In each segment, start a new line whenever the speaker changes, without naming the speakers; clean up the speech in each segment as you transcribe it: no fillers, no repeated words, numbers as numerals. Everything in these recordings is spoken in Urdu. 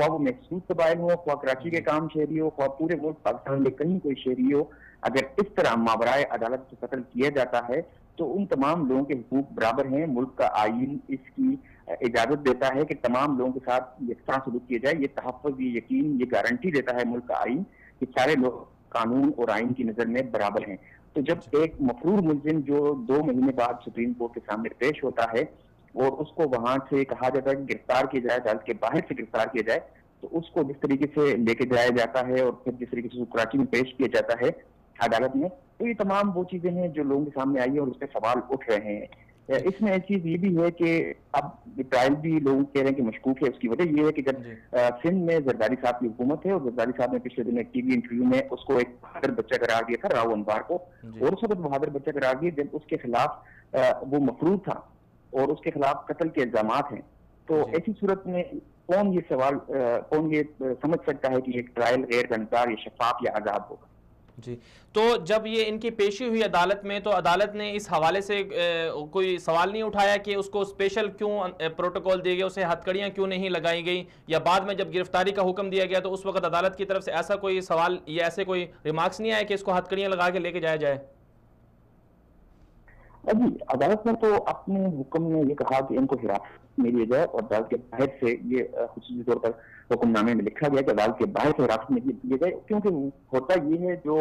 خواہ وہ محسوس قبائل ہو، خواہ کراچی کے کام شہری ہو، خواہ پورے ملک پاکستان میں کہیں کوئی شہری ہو، اگر اس طرح ماورائے عدالت سے قتل کیا جاتا ہے تو ان تمام لوگوں کے حقوق برابر ہیں. ملک کا آئین اس کی اجازت دیتا ہے کہ تمام لوگوں کے ساتھ یکساں سلوک کیا جائے. یہ تحفظ، یہ یقین، یہ گارنٹی دیتا ہے ملک کا آئین کہ سارے لوگ قانون اور آئین کی نظر میں برابر ہیں. تو جب ایک مفرور ملزم جو 2 مہینے بعد سپریم کورٹ کے سامنے پیش ہوتا ہے اور اس کو وہاں سے کہا جاتا ہے کہ گرفتار کیا جائے، عدالت کے باہر سے گرفتار کیا جائے، تو اس کو جس طریقے سے لے کے جایا جاتا ہے اور پھر جس طریقے سے کراچی میں پیش کیا جاتا ہے عدالت میں، تو یہ تمام وہ چیزیں ہیں جو لوگوں کے سامنے آئی ہیں اور اس پہ سوال اٹھ رہے ہیں. اس میں ایک چیز یہ بھی ہے کہ اب ٹرائل بھی لوگ کہہ رہے ہیں کہ مشکوک ہے. اس کی وجہ یہ ہے کہ جب سندھ میں زرداری صاحب کی حکومت ہے اور زرداری صاحب نے پچھلے دن ایک ٹی وی انٹرویو میں اس کو ایک بہادر بچہ قرار دیا تھا، راؤ انوار کو، اور اس وقت بہادر بچہ قرار دیا جب اس کے خلاف وہ مفروض تھا اور اس کے خلاف قتل کے الزامات ہیں. تو ایسی صورت میں کون یہ سمجھ سکتا ہے کہ ایک ٹرائل غیر جانبدار یا شفاف یا آزاد ہوگا؟
جی، تو جب یہ ان کی پیشی ہوئی عدالت میں تو عدالت نے اس حوالے سے کوئی سوال نہیں اٹھایا کہ اس کو اسپیشل کیوں پروٹوکول دیے گئے، اسے ہتھکڑیاں کیوں نہیں لگائی گئی، یا بعد میں جب گرفتاری کا حکم دیا گیا تو اس وقت عدالت کی طرف سے ایسا کوئی سوال یا ایسے کوئی ریمارکس نہیں آیا کہ اس کو ہتھکڑیاں لگا کے لے کے جایا جائے؟
ابھی عدالت نے تو اپنے حکم میں یہ کہا کہ ان کو حراست میں لیا جائے اور عدالت کے باہر سے، یہ خصوصی طور پر حکم نامے میں لکھا گیا کہ عدالت کے باہر سے حراست میں لیا جائے، کیونکہ ہوتا یہ ہے جو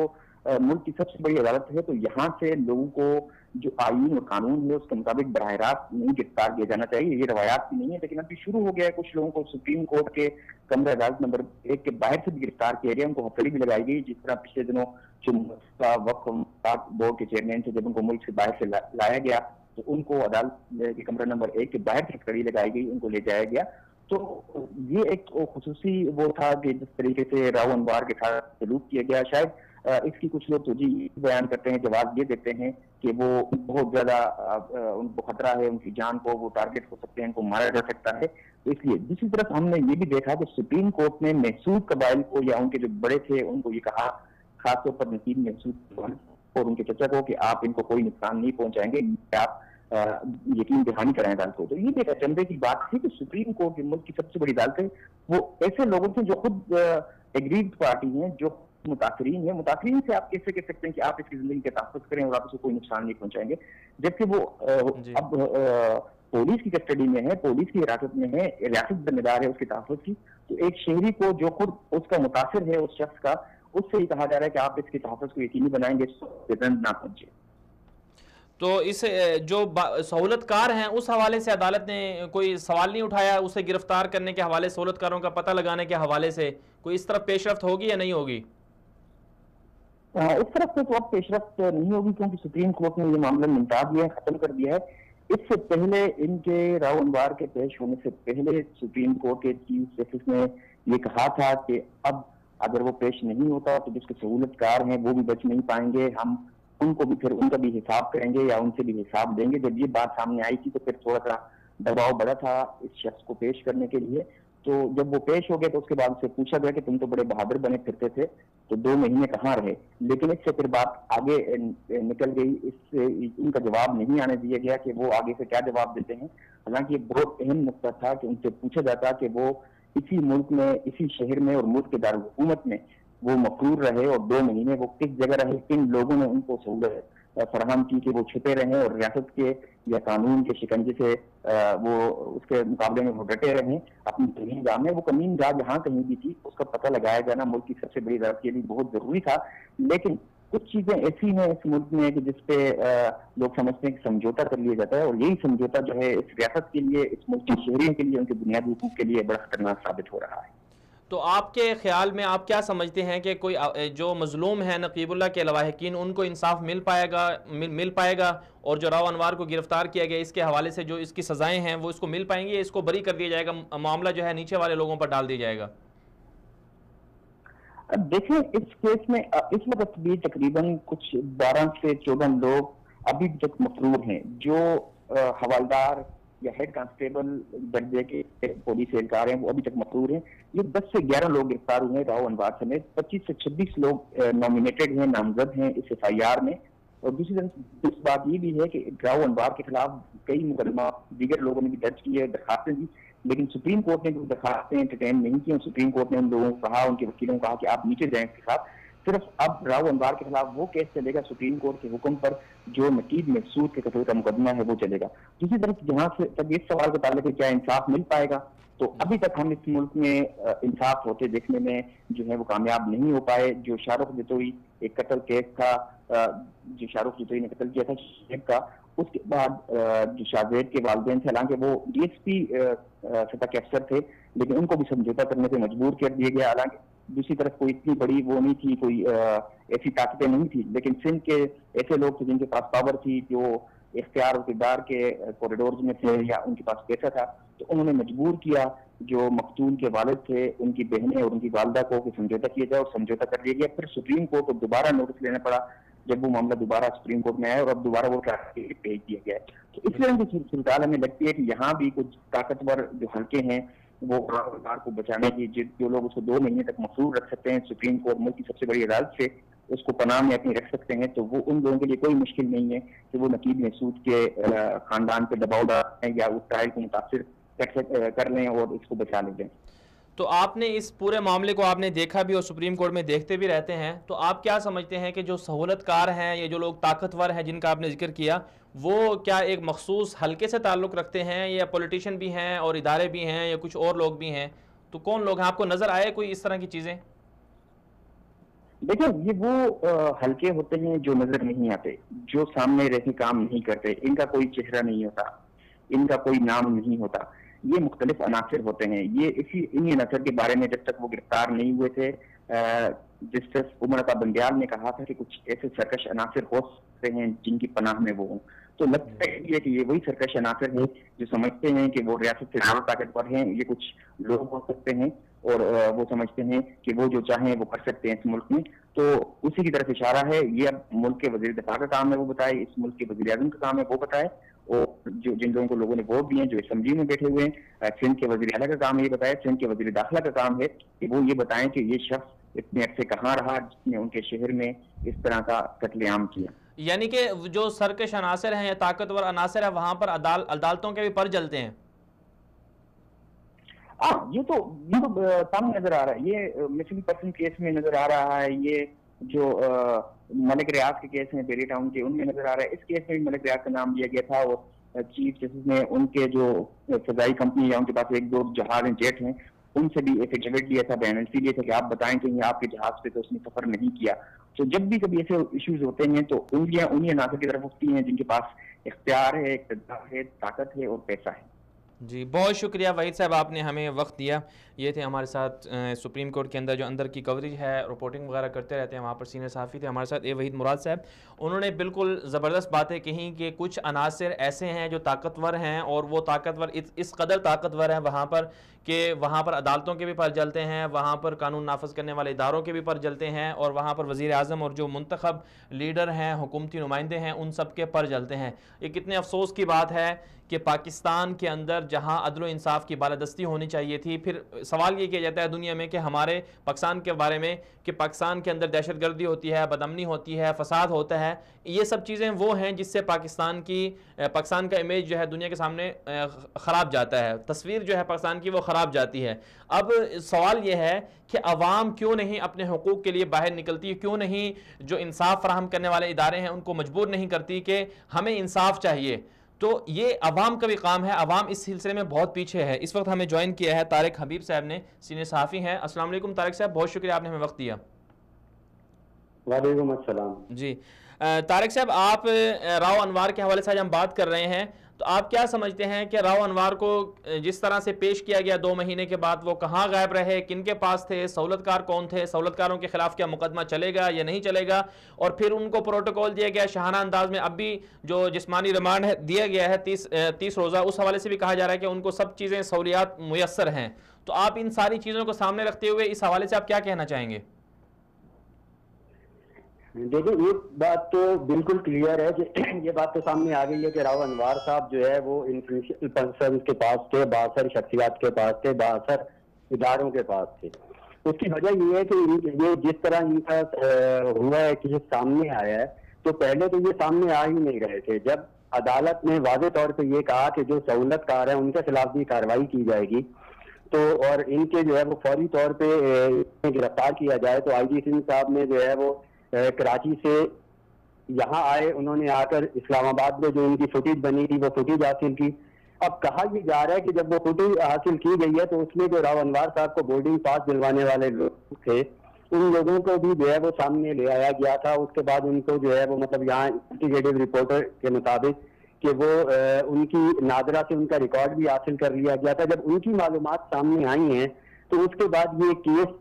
ملک کی سب سے بڑی عدالت ہے تو یہاں سے لوگوں کو جو آئین اور قانون ہے اس کے مطابق براہ راست نہیں گرفتار کیا جانا چاہیے. یہ روایات بھی نہیں ہے، لیکن ابھی شروع ہو گیا ہے کچھ لوگوں کو سپریم کورٹ کے کمرہ عدالت نمبر 1 کے باہر سے بھی گرفتار کیا گیا، ان کو ہتھکڑی بھی لگائی گئی. جس طرح پچھلے دنوں جو وقف بورڈ کے چیئرمین تھے، جب ان کو ملک سے باہر سے لایا گیا تو ان کو عدالت کے کمرہ نمبر 1 کے باہر سے ہتھکڑی لگائی گئی، ان کو لے جایا گیا. تو یہ ایک خصوصی وہ تھا کہ جس طریقے سے راؤ انوار کے ساتھ سلوک کیا گیا. شاید اس کی کچھ لوگ توجہ بیان کرتے ہیں، جواب یہ دیتے ہیں کہ وہ بہت زیادہ ان کو خطرہ ہے، ان کی جان کو وہ ٹارگٹ ہو سکتے ہیں، ان کو مارا جا سکتا ہے. اس لیے دوسری طرف ہم نے یہ بھی دیکھا کہ سپریم کورٹ نے محسود قبائل کو یا ان کے جو بڑے تھے ان کو یہ کہا، خاص طور پر نصیر محسود اور ان کے چچا کو، کہ آپ ان کو کوئی نقصان نہیں پہنچائیں گے، آپ یقین دہانی کرائیں عدالت کو. تو یہ بھی ایک اچنبے کی بات تھی کہ سپریم کورٹ کی ملک کی سب سے بڑی عدالت ہے وہ ایسے لوگوں سے جو خود ایگریڈ پارٹی ہیں، جو متاثرین ہیں. متاثرین سے آپ کیسے کہہ سکتے ہیں کہ آپ اس کی زندگی کا تحفظ کریں اور آپ اس کو کوئی نقصان نہیں پہنچائیں گے، جبکہ وہ اب پولیس کی کسٹڈی میں ہے، پولیس کی حراست میں ہے، ریاست ذمہ دار ہے اس کے تحفظ کی. تو ایک شہری کو جو خود اس کا متاثر ہے اس شخص کا، اس سے یہ کہا جا رہا ہے کہ آپ اس کے تحفظ کو یقینی بنائیں گے، نہ پہنچے.
تو اس جو سہولت کار ہیں اس حوالے سے عدالت نے کوئی سوال نہیں اٹھایا، اسے گرفتار کرنے کے حوالے، سہولت کاروں کا پتہ لگانے کے حوالے سے کوئی اس طرف پیش رفت ہوگی یا نہیں ہوگی؟
اس طرف سے تو اب پیش رفت نہیں ہوگی، کیونکہ سپریم کورٹ نے یہ معاملہ نمٹا دیا ہے، ختم کر دیا ہے. اس سے پہلے ان کے راؤ انوار کے پیش ہونے سے پہلے سپریم کورٹ کے چیف جسٹس نے یہ کہا تھا کہ اب اگر وہ پیش نہیں ہوتا تو جس کے سہولت کار ہیں وہ بھی بچ نہیں پائیں گے، ہم ان کو بھی پھر ان کا بھی حساب کریں گے یا ان سے بھی حساب دیں گے. جب یہ بات سامنے آئی تھی تو پھر تھوڑا سا دباؤ بڑھا تھا اس شخص کو پیش کرنے کے لیے. تو جب وہ پیش ہو گئے تو اس کے بعد سے پوچھا گیا کہ تم تو بڑے بہادر بنے پھرتے تھے تو 2 مہینے کہاں رہے، لیکن اس سے پھر بات آگے نکل گئی. اس سے ان کا جواب نہیں آنے دیا گیا کہ وہ آگے سے کیا جواب دیتے ہیں. حالانکہ یہ بہت اہم نقطہ تھا کہ ان سے پوچھا جاتا کہ وہ اسی ملک میں، اسی شہر میں اور ملک کے دارالحکومت میں وہ مقرور رہے اور 2 مہینے وہ کس جگہ رہے، کن لوگوں نے ان کو سہولت فراہم کی کہ وہ چھپے رہیں اور ریاست کے یا قانون کے شکنجے سے وہ اس کے مقابلے میں وہ ڈٹے رہیں اپنی کمین گاہ میں. وہ کمین گاہ جہاں کہیں بھی تھی اس کا پتہ لگایا جانا ملک کی سب سے بڑی عدالت کے لیے بہت ضروری تھا. لیکن کچھ چیزیں ایسی ہیں اس ملک میں کہ جس پہ لوگ سمجھتے ہیں کہ سمجھوتا کر لیا جاتا ہے، اور یہی سمجھوتا جو ہے اس ریاست کے لیے، اس ملک کے شہریوں کے لیے، ان کے بنیادی حقوق کے لیے بڑا خطرناک ثابت ہو رہا ہے.
تو آپ کے خیال میں آپ کیا سمجھتے ہیں کہ کوئی جو مظلوم ہیں نقیب اللہ کے لواحقین، ان کو انصاف مل پائے گا اور جو راؤ انوار کو گرفتار کیا گیا اس کے حوالے سے جو اس کی سزائیں ہیں وہ اس کو مل پائیں گی، اس کو بری کر دیا جائے گا، معاملہ جو ہے نیچے والے لوگوں پر ڈال دیا جائے گا؟
دیکھیں اس کیس میں اس وقت بھی تقریباً کچھ 12 سے 14 لوگ ابھی تک مفرور ہیں، جو حوالدار یا ہیڈ کانسٹیبل درجے کے پولیس اہلکار ہیں وہ ابھی تک مفرور ہیں. یہ 10 سے 11 لوگ گرفتار ہوئے ہیں راؤ انوار سمیت. 25 سے 26 لوگ نامینیٹڈ ہیں، نامزد ہیں اس ایف آئی آر میں. اور دوسری طرف اس بات یہ بھی ہے کہ راؤ انوار کے خلاف کئی مقدمات دیگر لوگوں نے بھی درج کیے، درخواستیں دی، لیکن سپریم کورٹ نے کوئی درخواستیں انٹرٹین نہیں کی. سپریم کورٹ نے ان لوگوں کو کہا, ان کے وکیلوں کو کہا کہ آپ نیچے جائیں اس کے ساتھ. صرف اب راؤ انوار کے خلاف وہ کیس چلے گا سپریم کورٹ کے حکم پر جو نقیب محسود کے قتل کا مقدمہ ہے وہ چلے گا. دوسری طرف جہاں سے تک اس سوال کا تعلق ہے کیا انصاف مل پائے گا, تو ابھی تک ہم اس ملک میں انصاف ہوتے دیکھنے میں جو ہے وہ کامیاب نہیں ہو پائے. جو شاہ رخ جتوئی ایک قتل کیس تھا, جو شاہ رخ جتوئی نے قتل کیا تھا شیخ کا, اس کے بعد جو شاہزید کے والدین تھے, حالانکہ وہ ڈی ایس پی سطح کے افسر تھے, لیکن ان کو بھی سمجھوتا کرنے پہ مجبور کر دیا گیا. حالانکہ دوسری طرف کوئی اتنی بڑی وہ نہیں تھی, کوئی ایسی طاقتیں نہیں تھی, لیکن سندھ کے ایسے لوگ تھے جن کے پاس پاور تھی, جو اختیار و اقتدار کے کوریڈورز میں تھے یا ان کے پاس پیسہ تھا, تو انہوں نے مجبور کیا جو مقتول کے والد تھے, ان کی بہنیں اور ان کی والدہ کو کہ سمجھوتا کیا جائے, اور سمجھوتا کر دیا گیا. پھر سپریم کورٹ کو دوبارہ نوٹس لینا پڑا جب وہ معاملہ دوبارہ سپریم کورٹ میں آیا, اور اب دوبارہ وہ بھیج دیا گیا ہے. تو اس طرح کی صورتحال ہمیں لگتی ہے کہ یہاں بھی کچھ طاقتور جو حلقے ہیں وہ راؤ کو بچانے کی, جو لوگ اس کو 2 مہینے تک محفوظ رکھ سکتے ہیں سپریم کورٹ ملک کی سب سے بڑی عدالت سے, اس کو پناہ میں اپنی رکھ سکتے ہیں, تو وہ ان لوگوں کے لیے کوئی مشکل نہیں ہے کہ وہ نقیب محسود کے خاندان پہ دباؤ ڈالیں یا اس ٹرائل کو متاثر کر لیں اور اس کو بچا لیں.
تو آپ نے اس پورے معاملے کو آپ نے دیکھا بھی اور سپریم کورٹ میں دیکھتے بھی رہتے ہیں, تو آپ کیا سمجھتے ہیں کہ جو سہولت کار ہیں یا جو لوگ طاقتور ہیں جن کا آپ نے ذکر کیا, وہ کیا ایک مخصوص حلقے سے تعلق رکھتے ہیں, یا پولیٹیشین بھی ہیں اور ادارے بھی ہیں, یا کچھ اور لوگ بھی ہیں؟ تو کون لوگ ہیں, آپ کو نظر آئے کوئی اس طرح کی چیزیں؟
دیکھیں, یہ وہ حلقے ہوتے ہیں جو نظر نہیں آتے, جو سامنے رہ کے کام نہیں کرتے, ان کا کوئی چہرہ نہیں ہوتا, ان کا کوئی نام نہیں ہوتا. یہ مختلف عناصر ہوتے ہیں. یہ انہی عناصر کے بارے میں جب تک وہ گرفتار نہیں ہوئے تھے, جسٹس عمر عطا بندیال نے کہا تھا کہ کچھ ایسے سرکش عناصر ہو سکتے ہیں جن کی پناہ میں وہ ہوں. تو لگتا ہے کہ یہ وہی سرکش عناصر ہیں جو سمجھتے ہیں کہ وہ ریاست سے زیادہ طاقتور ہیں. یہ کچھ لوگ ہو سکتے ہیں اور وہ سمجھتے ہیں کہ وہ جو چاہیں وہ کر سکتے ہیں اس ملک میں. تو اسی کی طرف اشارہ ہے. یہ اب ملک کے وزیر دفاع کا کام ہے وہ بتائے, اس ملک کے وزیر اعظم کا کام ہے وہ بتائے, اور جو جن لوگوں کو لوگوں نے ووٹ دیے ہیں, جو اسمبلی میں بیٹھے ہوئے ہیں, سندھ کے وزیر اعلیٰ کا کام ہے یہ بتائے, سندھ کے وزیر داخلہ کا کام ہے کہ وہ یہ بتائیں کہ یہ شخص اتنے عرصے کہاں رہا جس نے ان کے شہر میں اس طرح کا قتل عام کیا.
یعنی کہ جو سرکش عناصر ہیں یا طاقتور عناصر ہیں وہاں پر عدالتوں کے بھی پر جلتے ہیں.
یہ تو سامنے نظر آ رہا ہے. یہ مسنگ پرسن کیس میں نظر آ رہا ہے, یہ جو ملک ریاض کے کیس ہیں بیری ٹاؤن کے, ان میں نظر آ رہا ہے. اس کیس میں بھی ملک ریاض کا نام لیا گیا تھا, اور چیف جسٹس نے ان کے جو فضائی کمپنی یا ان کے پاس 1-2 جہاز ہیں, جیٹ ہیں, ان سے بھی ایفیڈیوٹ لیا تھا, بیانرسی لیا تھا کہ آپ بتائیں کہ آپ کے جہاز پہ تو اس نے سفر نہیں کیا. تو جب بھی کبھی ایسے ایشوز ہوتے ہیں تو انگلیاں انہی عناصر کی طرف اٹھتی ہیں جن کے پاس اختیار ہے, اقتدار ہے, طاقت ہے اور پیسہ ہے.
جی بہت شکریہ وحید صاحب, آپ نے ہمیں وقت دیا. یہ تھے ہمارے ساتھ سپریم کورٹ کے اندر جو اندر کی کوریج ہے, رپورٹنگ وغیرہ کرتے رہتے ہیں, وہاں پر سینئر صحافی تھے ہمارے ساتھ وحید مراد صاحب. انہوں نے بالکل زبردست باتیں کہیں کہ کچھ عناصر ایسے ہیں جو طاقتور ہیں, اور وہ طاقتور اس قدر طاقتور ہیں وہاں پر کہ وہاں پر عدالتوں کے بھی پر جلتے ہیں, وہاں پر قانون نافذ کرنے والے اداروں کے بھی پر جلتے ہیں, اور وہاں پر وزیر اعظم اور جو منتخب لیڈر ہیں, حکومتی نمائندے ہیں, ان سب کے پر جلتے ہیں. یہ کتنے افسوس کی بات ہے کہ پاکستان کے اندر جہاں عدل و انصاف کی بالادستی ہونی چاہیے تھی, پھر سوال یہ کیا جاتا ہے دنیا میں کہ ہمارے پاکستان کے بارے میں کہ پاکستان کے اندر دہشت گردی ہوتی ہے, بدامنی ہوتی ہے, فساد ہوتا ہے. یہ سب چیزیں وہ ہیں جس سے پاکستان کا امیج جو ہے دنیا کے سامنے خراب جاتا ہے, تصویر جو ہے پاکستان کی وہ خراب جاتی ہے. اب سوال یہ ہے کہ عوام کیوں نہیں اپنے حقوق کے لیے باہر نکلتی, کیوں نہیں جو انصاف فراہم کرنے والے ادارے ہیں ان کو مجبور نہیں کرتی کہ ہمیں انصاف چاہیے. تو یہ عوام کا بھی کام ہے, عوام اس سلسلے میں بہت پیچھے ہے. اس وقت ہمیں جوائن کیا ہے طارق حبیب صاحب نے, سینئر صحافی ہیں. السلام علیکم طارق صاحب, بہت شکریہ آپ نے ہمیں وقت دیا.
وعلیکم السلام.
جی طارق صاحب, آپ راؤ انوار کے حوالے سے آج ہم بات کر رہے ہیں, تو آپ کیا سمجھتے ہیں کہ راؤ انوار کو جس طرح سے پیش کیا گیا 2 مہینے کے بعد, وہ کہاں غائب رہے, کن کے پاس تھے, سہولت کار کون تھے, سہولت کاروں کے خلاف کیا مقدمہ چلے گا یا نہیں چلے گا, اور پھر ان کو پروٹوکول دیا گیا شاہانہ انداز میں, اب بھی جو جسمانی ریمانڈ دیا گیا ہے 30 روزہ, اس حوالے سے بھی کہا جا رہا ہے کہ ان کو سب چیزیں سہولیات میسر ہیں. تو آپ ان ساری چیزوں کو سامنے رکھتے ہوئے اس حوالے سے آپ کیا کہنا چاہیں گے؟
دیکھیں, یہ بات تو بالکل کلیئر ہے کہ یہ بات تو سامنے آ گئی ہے کہ راؤ انوار صاحب جو ہے وہ انفلوئنشل پرسن کے پاس تھے, بااثر شخصیات کے پاس تھے, بااثر اداروں کے پاس تھے. اس کی وجہ یہ ہے کہ یہ جس طرح ان کا ہوا ہے کہ یہ سامنے آیا ہے, تو پہلے تو یہ سامنے آ ہی نہیں رہے تھے. جب عدالت نے واضح طور پہ یہ کہا کہ جو سہولت کار ہیں ان کے خلاف بھی کارروائی کی جائے گی، تو اور ان کے جو ہے وہ فوری طور پہ گرفتار کیا جائے. تو آئی جی سندھ صاحب نے جو ہے وہ کراچی سے یہاں آئے، انہوں نے آ کر اسلام آباد میں جو ان کی فوٹیج بنی تھی وہ فوٹیج حاصل کی. اب کہا یہ جا رہا ہے کہ جب وہ فوٹیج حاصل کی گئی ہے تو اس میں جو راؤ انوار صاحب کو بورڈنگ پاس دلوانے والے لوگ تھے ان لوگوں کو بھی جو ہے وہ سامنے لے آیا گیا تھا. اس کے بعد ان کو جو ہے وہ مطلب یہاں انویسٹیگیٹو رپورٹر کے مطابق کہ وہ ان کی نادرا سے ان کا ریکارڈ بھی حاصل کر لیا گیا تھا. جب ان کی معلومات سامنے آئی ہیں تو اس کے بعد یہ کیس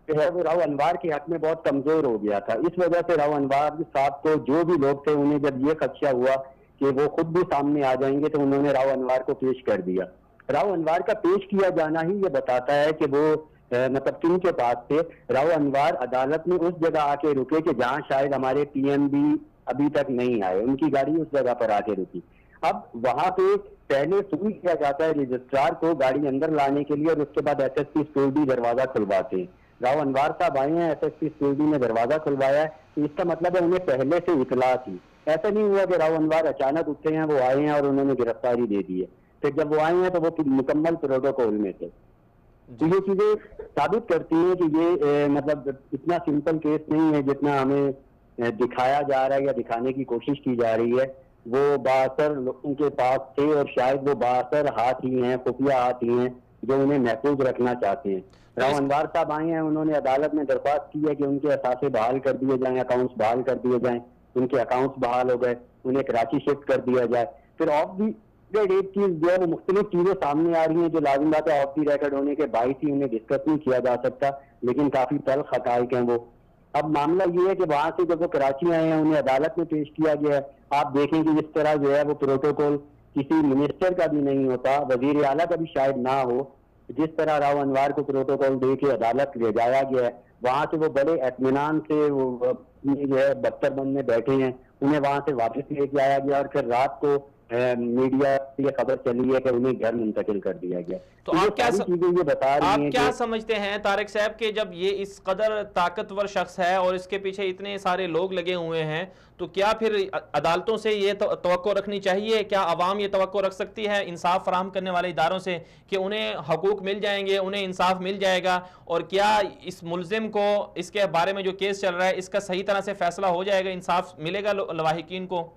جو ہے وہ راؤ انوار کے حق میں بہت کمزور ہو گیا تھا. اس وجہ سے راؤ انوار صاحب کو جو بھی لوگ تھے انہیں جب یہ خدشہ ہوا کہ وہ خود بھی سامنے آ جائیں گے تو انہوں نے راؤ انوار کو پیش کر دیا. راؤ انوار کا پیش کیا جانا ہی یہ بتاتا ہے کہ وہ مطلب کن کے پاس تھے. راؤ انوار عدالت میں اس جگہ آ کے رکے کہ جہاں شاید ہمارے پی ایم بھی ابھی تک نہیں آئے، ان کی گاڑی اس جگہ پر آ کے رکی. اب وہاں پہ پہلے شروع کیا جاتا ہے رجسٹرار کو گاڑی اندر لانے کے لیے اور اس کے بعد ایس ایس پی سکیورٹی دروازہ کھلواتے ہیں. راؤ انوار صاحب آئے ہیں، ایس ایس پی سکیورٹی نے دروازہ کھلوایا ہے، تو اس کا مطلب ہے انہیں پہلے سے اطلاع تھی. ایسا نہیں ہوا کہ راؤ انوار اچانک اٹھے ہیں، وہ آئے ہیں اور انہوں نے گرفتاری دے دی ہے. پھر جب وہ آئے ہیں تو وہ مکمل پروٹوکول میں تھے. تو یہ چیزیں ثابت کرتی ہیں کہ یہ مطلب اتنا سمپل کیس نہیں ہے جتنا ہمیں دکھایا جا رہا ہے یا دکھانے کی کوشش کی جا رہی ہے. وہ بااثر لوگوں کے پاس تھے اور شاید وہ بااثر ہاتھ ہی ہیں، خفیہ ہاتھ ہی ہیں جو انہیں محفوظ رکھنا چاہتے ہیں. راؤ انوار صاحب آئے ہیں، انہوں نے عدالت میں درخواست کی ہے کہ ان کے اثاثے بحال کر دیے جائیں، اکاؤنٹس بحال کر دیے جائیں. ان کے اکاؤنٹس بحال ہو گئے، انہیں کراچی شفٹ کر دیا جائے. پھر آف دی ریکارڈ ایک چیز جو ہے وہ مختلف چیزیں سامنے آ رہی ہیں جو لازم بات ہے آف دی ریکارڈ ہونے کے باعث ہی انہیں ڈسکس نہیں کیا جا سکتا، لیکن کافی تلخ حقائق ہیں وہ. اب معاملہ یہ ہے کہ وہاں سے جب وہ کراچی آئے ہیں انہیں عدالت میں پیش کیا گیا ہے. آپ دیکھیں کہ اس طرح جو ہے وہ پروٹوکول کسی منسٹر کا بھی نہیں ہوتا، وزیر اعلیٰ کا بھی شاید نہ ہو. جس طرح راؤ انوار کو پروٹوکول دے کے عدالت لے جایا گیا ہے، وہاں سے وہ بڑے اطمینان سے وہ جو ہے دفتر بند میں بیٹھے ہیں، انہیں وہاں سے واپس لے کے آیا گیا اور پھر رات کو میڈیا یہ خبر چلی ہے کہ انہیں گھر منتقل کر دیا گیا.
تو آپ کیا سمجھتے ہیں طارق صاحب کہ جب یہ اس قدر طاقتور شخص ہے اور اس کے پیچھے اتنے سارے لوگ لگے ہوئے ہیں تو کیا پھر عدالتوں سے یہ توقع رکھنی چاہیے، کیا عوام یہ توقع رکھ سکتی ہے انصاف فراہم کرنے والے اداروں سے کہ انہیں حقوق مل جائیں گے، انہیں انصاف مل جائے گا، اور کیا اس ملزم کو اس کے بارے میں جو کیس چل رہا ہے اس کا صحیح طرح سے فیصلہ ہو جائے گا، انصاف ملے گا لواحقین کو؟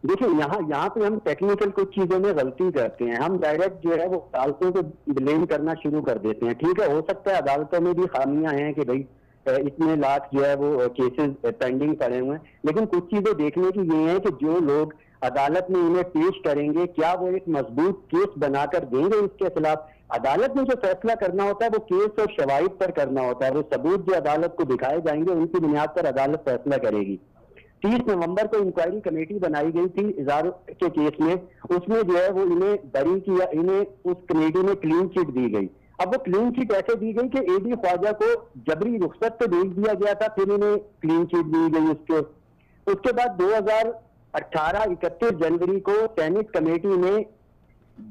دیکھیں یہاں پہ ہم ٹیکنیکل کچھ چیزوں میں غلطی کرتے ہیں. ہم ڈائریکٹ جو ہے وہ عدالتوں کو بلیم کرنا شروع کر دیتے ہیں. ٹھیک ہے، ہو سکتا ہے عدالتوں میں بھی خامیاں ہیں کہ بھائی اتنے لاکھ جو ہے وہ کیسز پینڈنگ پڑے ہوئے ہیں، لیکن کچھ چیزیں دیکھنے کی یہ ہیں کہ جو لوگ عدالت میں انہیں پیش کریں گے کیا وہ ایک مضبوط کیس بنا کر دیں گے اس کے خلاف. عدالت میں جو فیصلہ کرنا ہوتا ہے وہ کیس اور شواہد پر کرنا ہوتا ہے. وہ ثبوت جو عدالت کو دکھائے جائیں گے ان کی بنیاد پر عدالت فیصلہ کرے گی. 30 نومبر کو انکوائری کمیٹی بنائی گئی تھی اظہار کے کیس میں، اس میں جو ہے وہ انہیں بری کیا، انہیں اس کمیٹی میں کلین چٹ دی گئی. اب وہ کلین چٹ ایسے دی گئی کہ اے ڈی خواجہ کو جبری رخصت پہ بھیج دیا گیا تھا، پھر انہیں کلین چٹ دی گئی. اس کے بعد 2018 31 جنوری کو سینٹ کمیٹی نے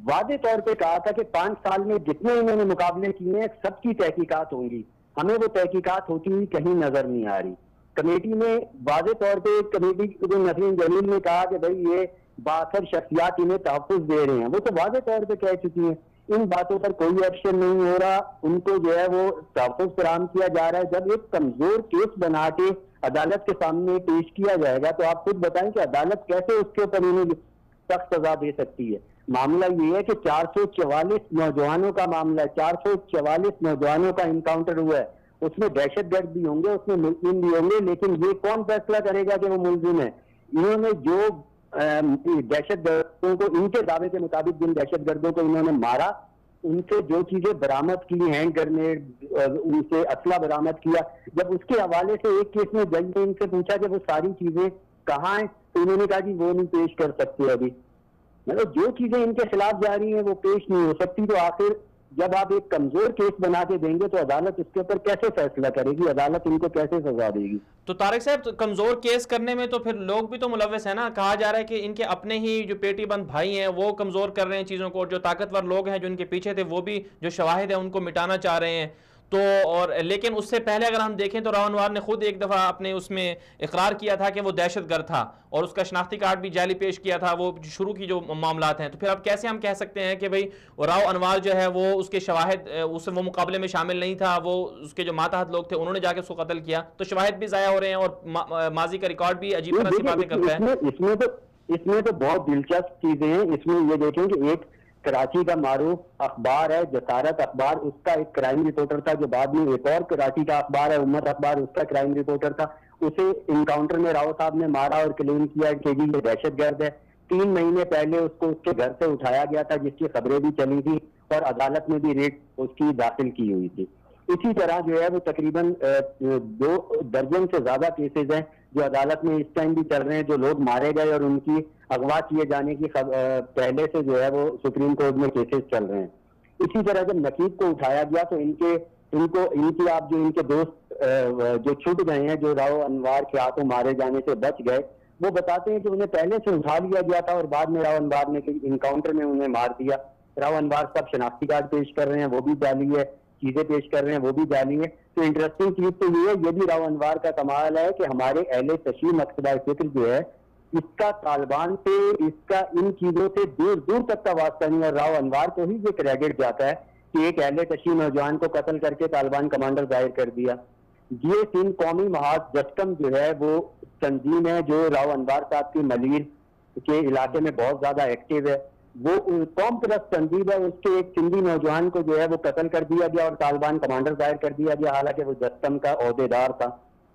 واضح طور پہ کہا تھا کہ 5 سال میں جتنے انہوں نے مقابلے کیے ہیں سب کی تحقیقات ہوں گی. ہمیں وہ تحقیقات ہوتی ہوئی کہیں نظر نہیں آ رہی. کمیٹی نے واضح طور پہ کمیٹی کو نسرین جلیل نے کہا کہ بھائی یہ بااثر شخصیات انہیں تحفظ دے رہے ہیں، وہ تو واضح طور پہ کہہ چکی ہیں. ان باتوں پر کوئی ایکشن نہیں ہو رہا، ان کو جو ہے وہ تحفظ فراہم کیا جا رہا ہے. جب ایک کمزور کیس بنا کے عدالت کے سامنے پیش کیا جائے گا تو آپ خود بتائیں کہ عدالت کیسے اس کے اوپر انہیں سخت سزا دے سکتی ہے. معاملہ یہ ہے کہ 444 نوجوانوں کا معاملہ ہے، 444 نوجوانوں کا انکاؤنٹر ہوا ہے. اس میں دہشت گرد بھی ہوں گے، اس میں ملزم بھی ہوں گے، لیکن یہ کون فیصلہ کرے گا کہ وہ ملزم ہے؟ انہوں نے جو دہشت گردوں کو ان کے دعوے کے مطابق جن دہشت گردوں کو انہوں نے مارا ان سے جو چیزیں برآمد کی، ہینڈ گرنیڈ، ان سے اسلحہ برآمد کیا، جب اس کے حوالے سے ایک کیس میں جج نے ان سے پوچھا کہ وہ ساری چیزیں کہاں ہیں تو انہوں نے کہا کہ وہ نہیں پیش کر سکتے. ابھی مطلب جو چیزیں ان کے خلاف جا رہی ہیں وہ پیش نہیں ہو سکتی. تو آخر جب آپ ایک کمزور کیس بنا کے دیں گے تو عدالت اس کے اوپر کیسے فیصلہ کرے گی؟ عدالت ان کو کیسے سزا دے گی؟
تو طارق صاحب کمزور کیس کرنے میں تو پھر لوگ بھی تو ملوث ہیں نا. کہا جا رہا ہے کہ ان کے اپنے ہی جو پیٹی بند بھائی ہیں وہ کمزور کر رہے ہیں چیزوں کو، اور جو طاقتور لوگ ہیں جو ان کے پیچھے تھے وہ بھی جو شواہد ہیں ان کو مٹانا چاہ رہے ہیں. تو اور لیکن اس سے پہلے اگر ہم دیکھیں تو راؤ انوار نے خود ایک دفعہ اپنے اس میں اقرار کیا تھا کہ وہ دہشت گرد تھا اور اس کا شناختی کارڈ بھی جعلی پیش کیا تھا، وہ شروع کی جو معاملات ہیں. تو پھر اب کیسے ہم کہہ سکتے ہیں کہ بھئی راؤ انوار جو ہے وہ اس کے شواہد وہ مقابلے میں شامل نہیں تھا، وہ اس کے جو ماتحت لوگ تھے انہوں نے جا کے اس کو قتل کیا، تو شواہد بھی ضائع ہو رہے ہیں اور ماضی کا ریکارڈ بھی عجیب طرح سی باتیں کرتا ہے.
اس میں تو بہت دلچسپ چیزیں ہیں. اس میں یہ دیکھیں کہ ایک کراچی کا معروف اخبار ہے جسارت اخبار، اس کا ایک کرائم رپورٹر تھا، جو بعد میں ایک اور کراچی کا اخبار ہے امت اخبار، اس کا کرائم رپورٹر تھا. اسے انکاؤنٹر میں راؤ صاحب نے مارا اور کلیم کیا کہ جی یہ دہشت گرد ہے. 3 مہینے پہلے اس کو اس کے گھر سے اٹھایا گیا تھا، جس کی خبریں بھی چلی تھی اور عدالت میں بھی ریٹ اس کی داخل کی ہوئی تھی. اسی طرح جو ہے وہ تقریباً 2 درجن سے زیادہ کیسز ہیں جو عدالت میں اس ٹائم بھی چل رہے ہیں، جو لوگ مارے گئے اور ان کی اغوا کیے جانے کی پہلے سے جو ہے وہ سپریم کورٹ میں کیسز چل رہے ہیں. اسی طرح جب نقیب کو اٹھایا گیا تو ان کی آپ جو ان کے دوست جو چھوٹ گئے ہیں، جو راؤ انوار کے ہاتھوں مارے جانے سے بچ گئے، وہ بتاتے ہیں کہ انہیں پہلے سے اٹھا لیا گیا تھا اور بعد میں راؤ انوار نے انکاؤنٹر میں انہیں مار دیا. راؤ انوار صاحب شناختی کارڈ پیش کر رہے ہیں، وہ بھی جعلی ہے، چیزیں پیش کر رہے ہیں وہ بھی جعلی ہے. تو انٹرسٹنگ چیز تو یہ ہے، یہ بھی راؤ انوار کا کمال ہے کہ ہمارے اہل تشیع مقصدہ فکر جو ہے اس کا طالبان سے، اس کا ان چیزوں سے دور دور تک کا واسطہ نہیں. اور راؤ انوار کو ہی یہ کریڈٹ جاتا ہے کہ ایک اہل تشیع نوجوان کو قتل کر کے طالبان کمانڈر ظاہر کر دیا. یہ سندھ قومی محاذ جسکم جو ہے وہ تنظیم ہے جو راؤ انوار صاحب کی ملیر کے علاقے میں بہت زیادہ ایکٹیو ہے. وہ قوم پرست تنظیم ہے. اس کے ایک سندھی نوجوان کو جو ہے وہ قتل کر دیا گیا اور طالبان کمانڈر ظاہر کر دیا گیا، حالانکہ وہ جسکم کا عہدیدار تھا.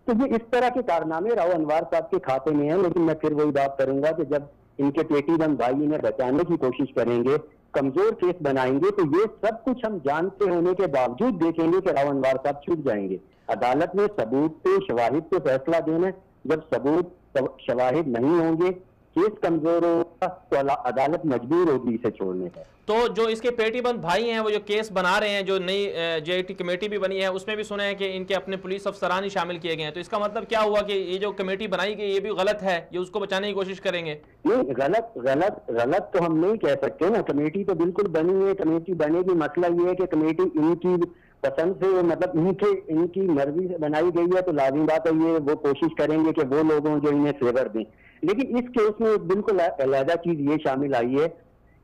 تو یہ اس طرح کے کارنامے راؤ انوار صاحب کے کھاتے میں ہیں. لیکن میں پھر وہی بات کروں گا کہ جب ان کے پیٹی بند بھائی انہیں بچانے کی کوشش کریں گے، کمزور کیس بنائیں گے، تو یہ سب کچھ ہم جانتے ہونے کے باوجود دیکھیں گے کہ راؤ انوار صاحب چھوٹ جائیں گے. عدالت میں ثبوت پہ، شواہد پہ فیصلہ دینا. جب ثبوت شواہد نہیں ہوں گے، کیس کمزور ہوگا تو عدالت مجبور ہوگی اسے چھوڑنے کا.
تو جو اس کے پیٹی بند بھائی ہیں وہ جو کیس بنا رہے ہیں، جو نئی جے ٹی کمیٹی بھی بنی ہے، اس میں بھی سنا ہے کہ ان کے اپنے پولیس افسران ہی شامل کیے گئے ہیں. تو اس کا مطلب کیا ہوا کہ یہ جو کمیٹی بنائی گئی یہ بھی غلط ہے، یہ اس کو بچانے کی کوشش کریں گے؟
نہیں، غلط تو ہم نہیں کہہ سکتے نا. کمیٹی تو بالکل بنی ہے، کمیٹی بنے گی. مسئلہ یہ ہے کہ کمیٹی ان کی پسند سے، مطلب ان کی مرضی سے بنائی گئی ہے، تو لازم بات ہے یہ وہ کوشش کریں گے کہ وہ لوگوں جو انہیں فیور دیں. لیکن اس کیس میں ایک بالکل علیحدہ چیز یہ شامل آئی ہے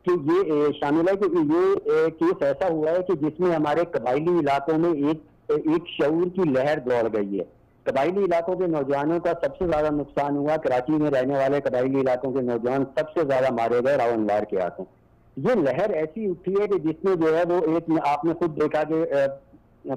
کہ یہ کیس ایسا ہوا ہے کہ جس میں ہمارے قبائلی علاقوں میں ایک شعور کی لہر دوڑ گئی ہے. قبائلی علاقوں کے نوجوانوں کا سب سے زیادہ نقصان ہوا. کراچی میں رہنے والے قبائلی علاقوں کے نوجوان سب سے زیادہ مارے گئے راؤ انوار کے ہاتھوں. یہ لہر ایسی اٹھی ہے کہ جس میں جو ہے وہ ایک، آپ نے خود دیکھا کہ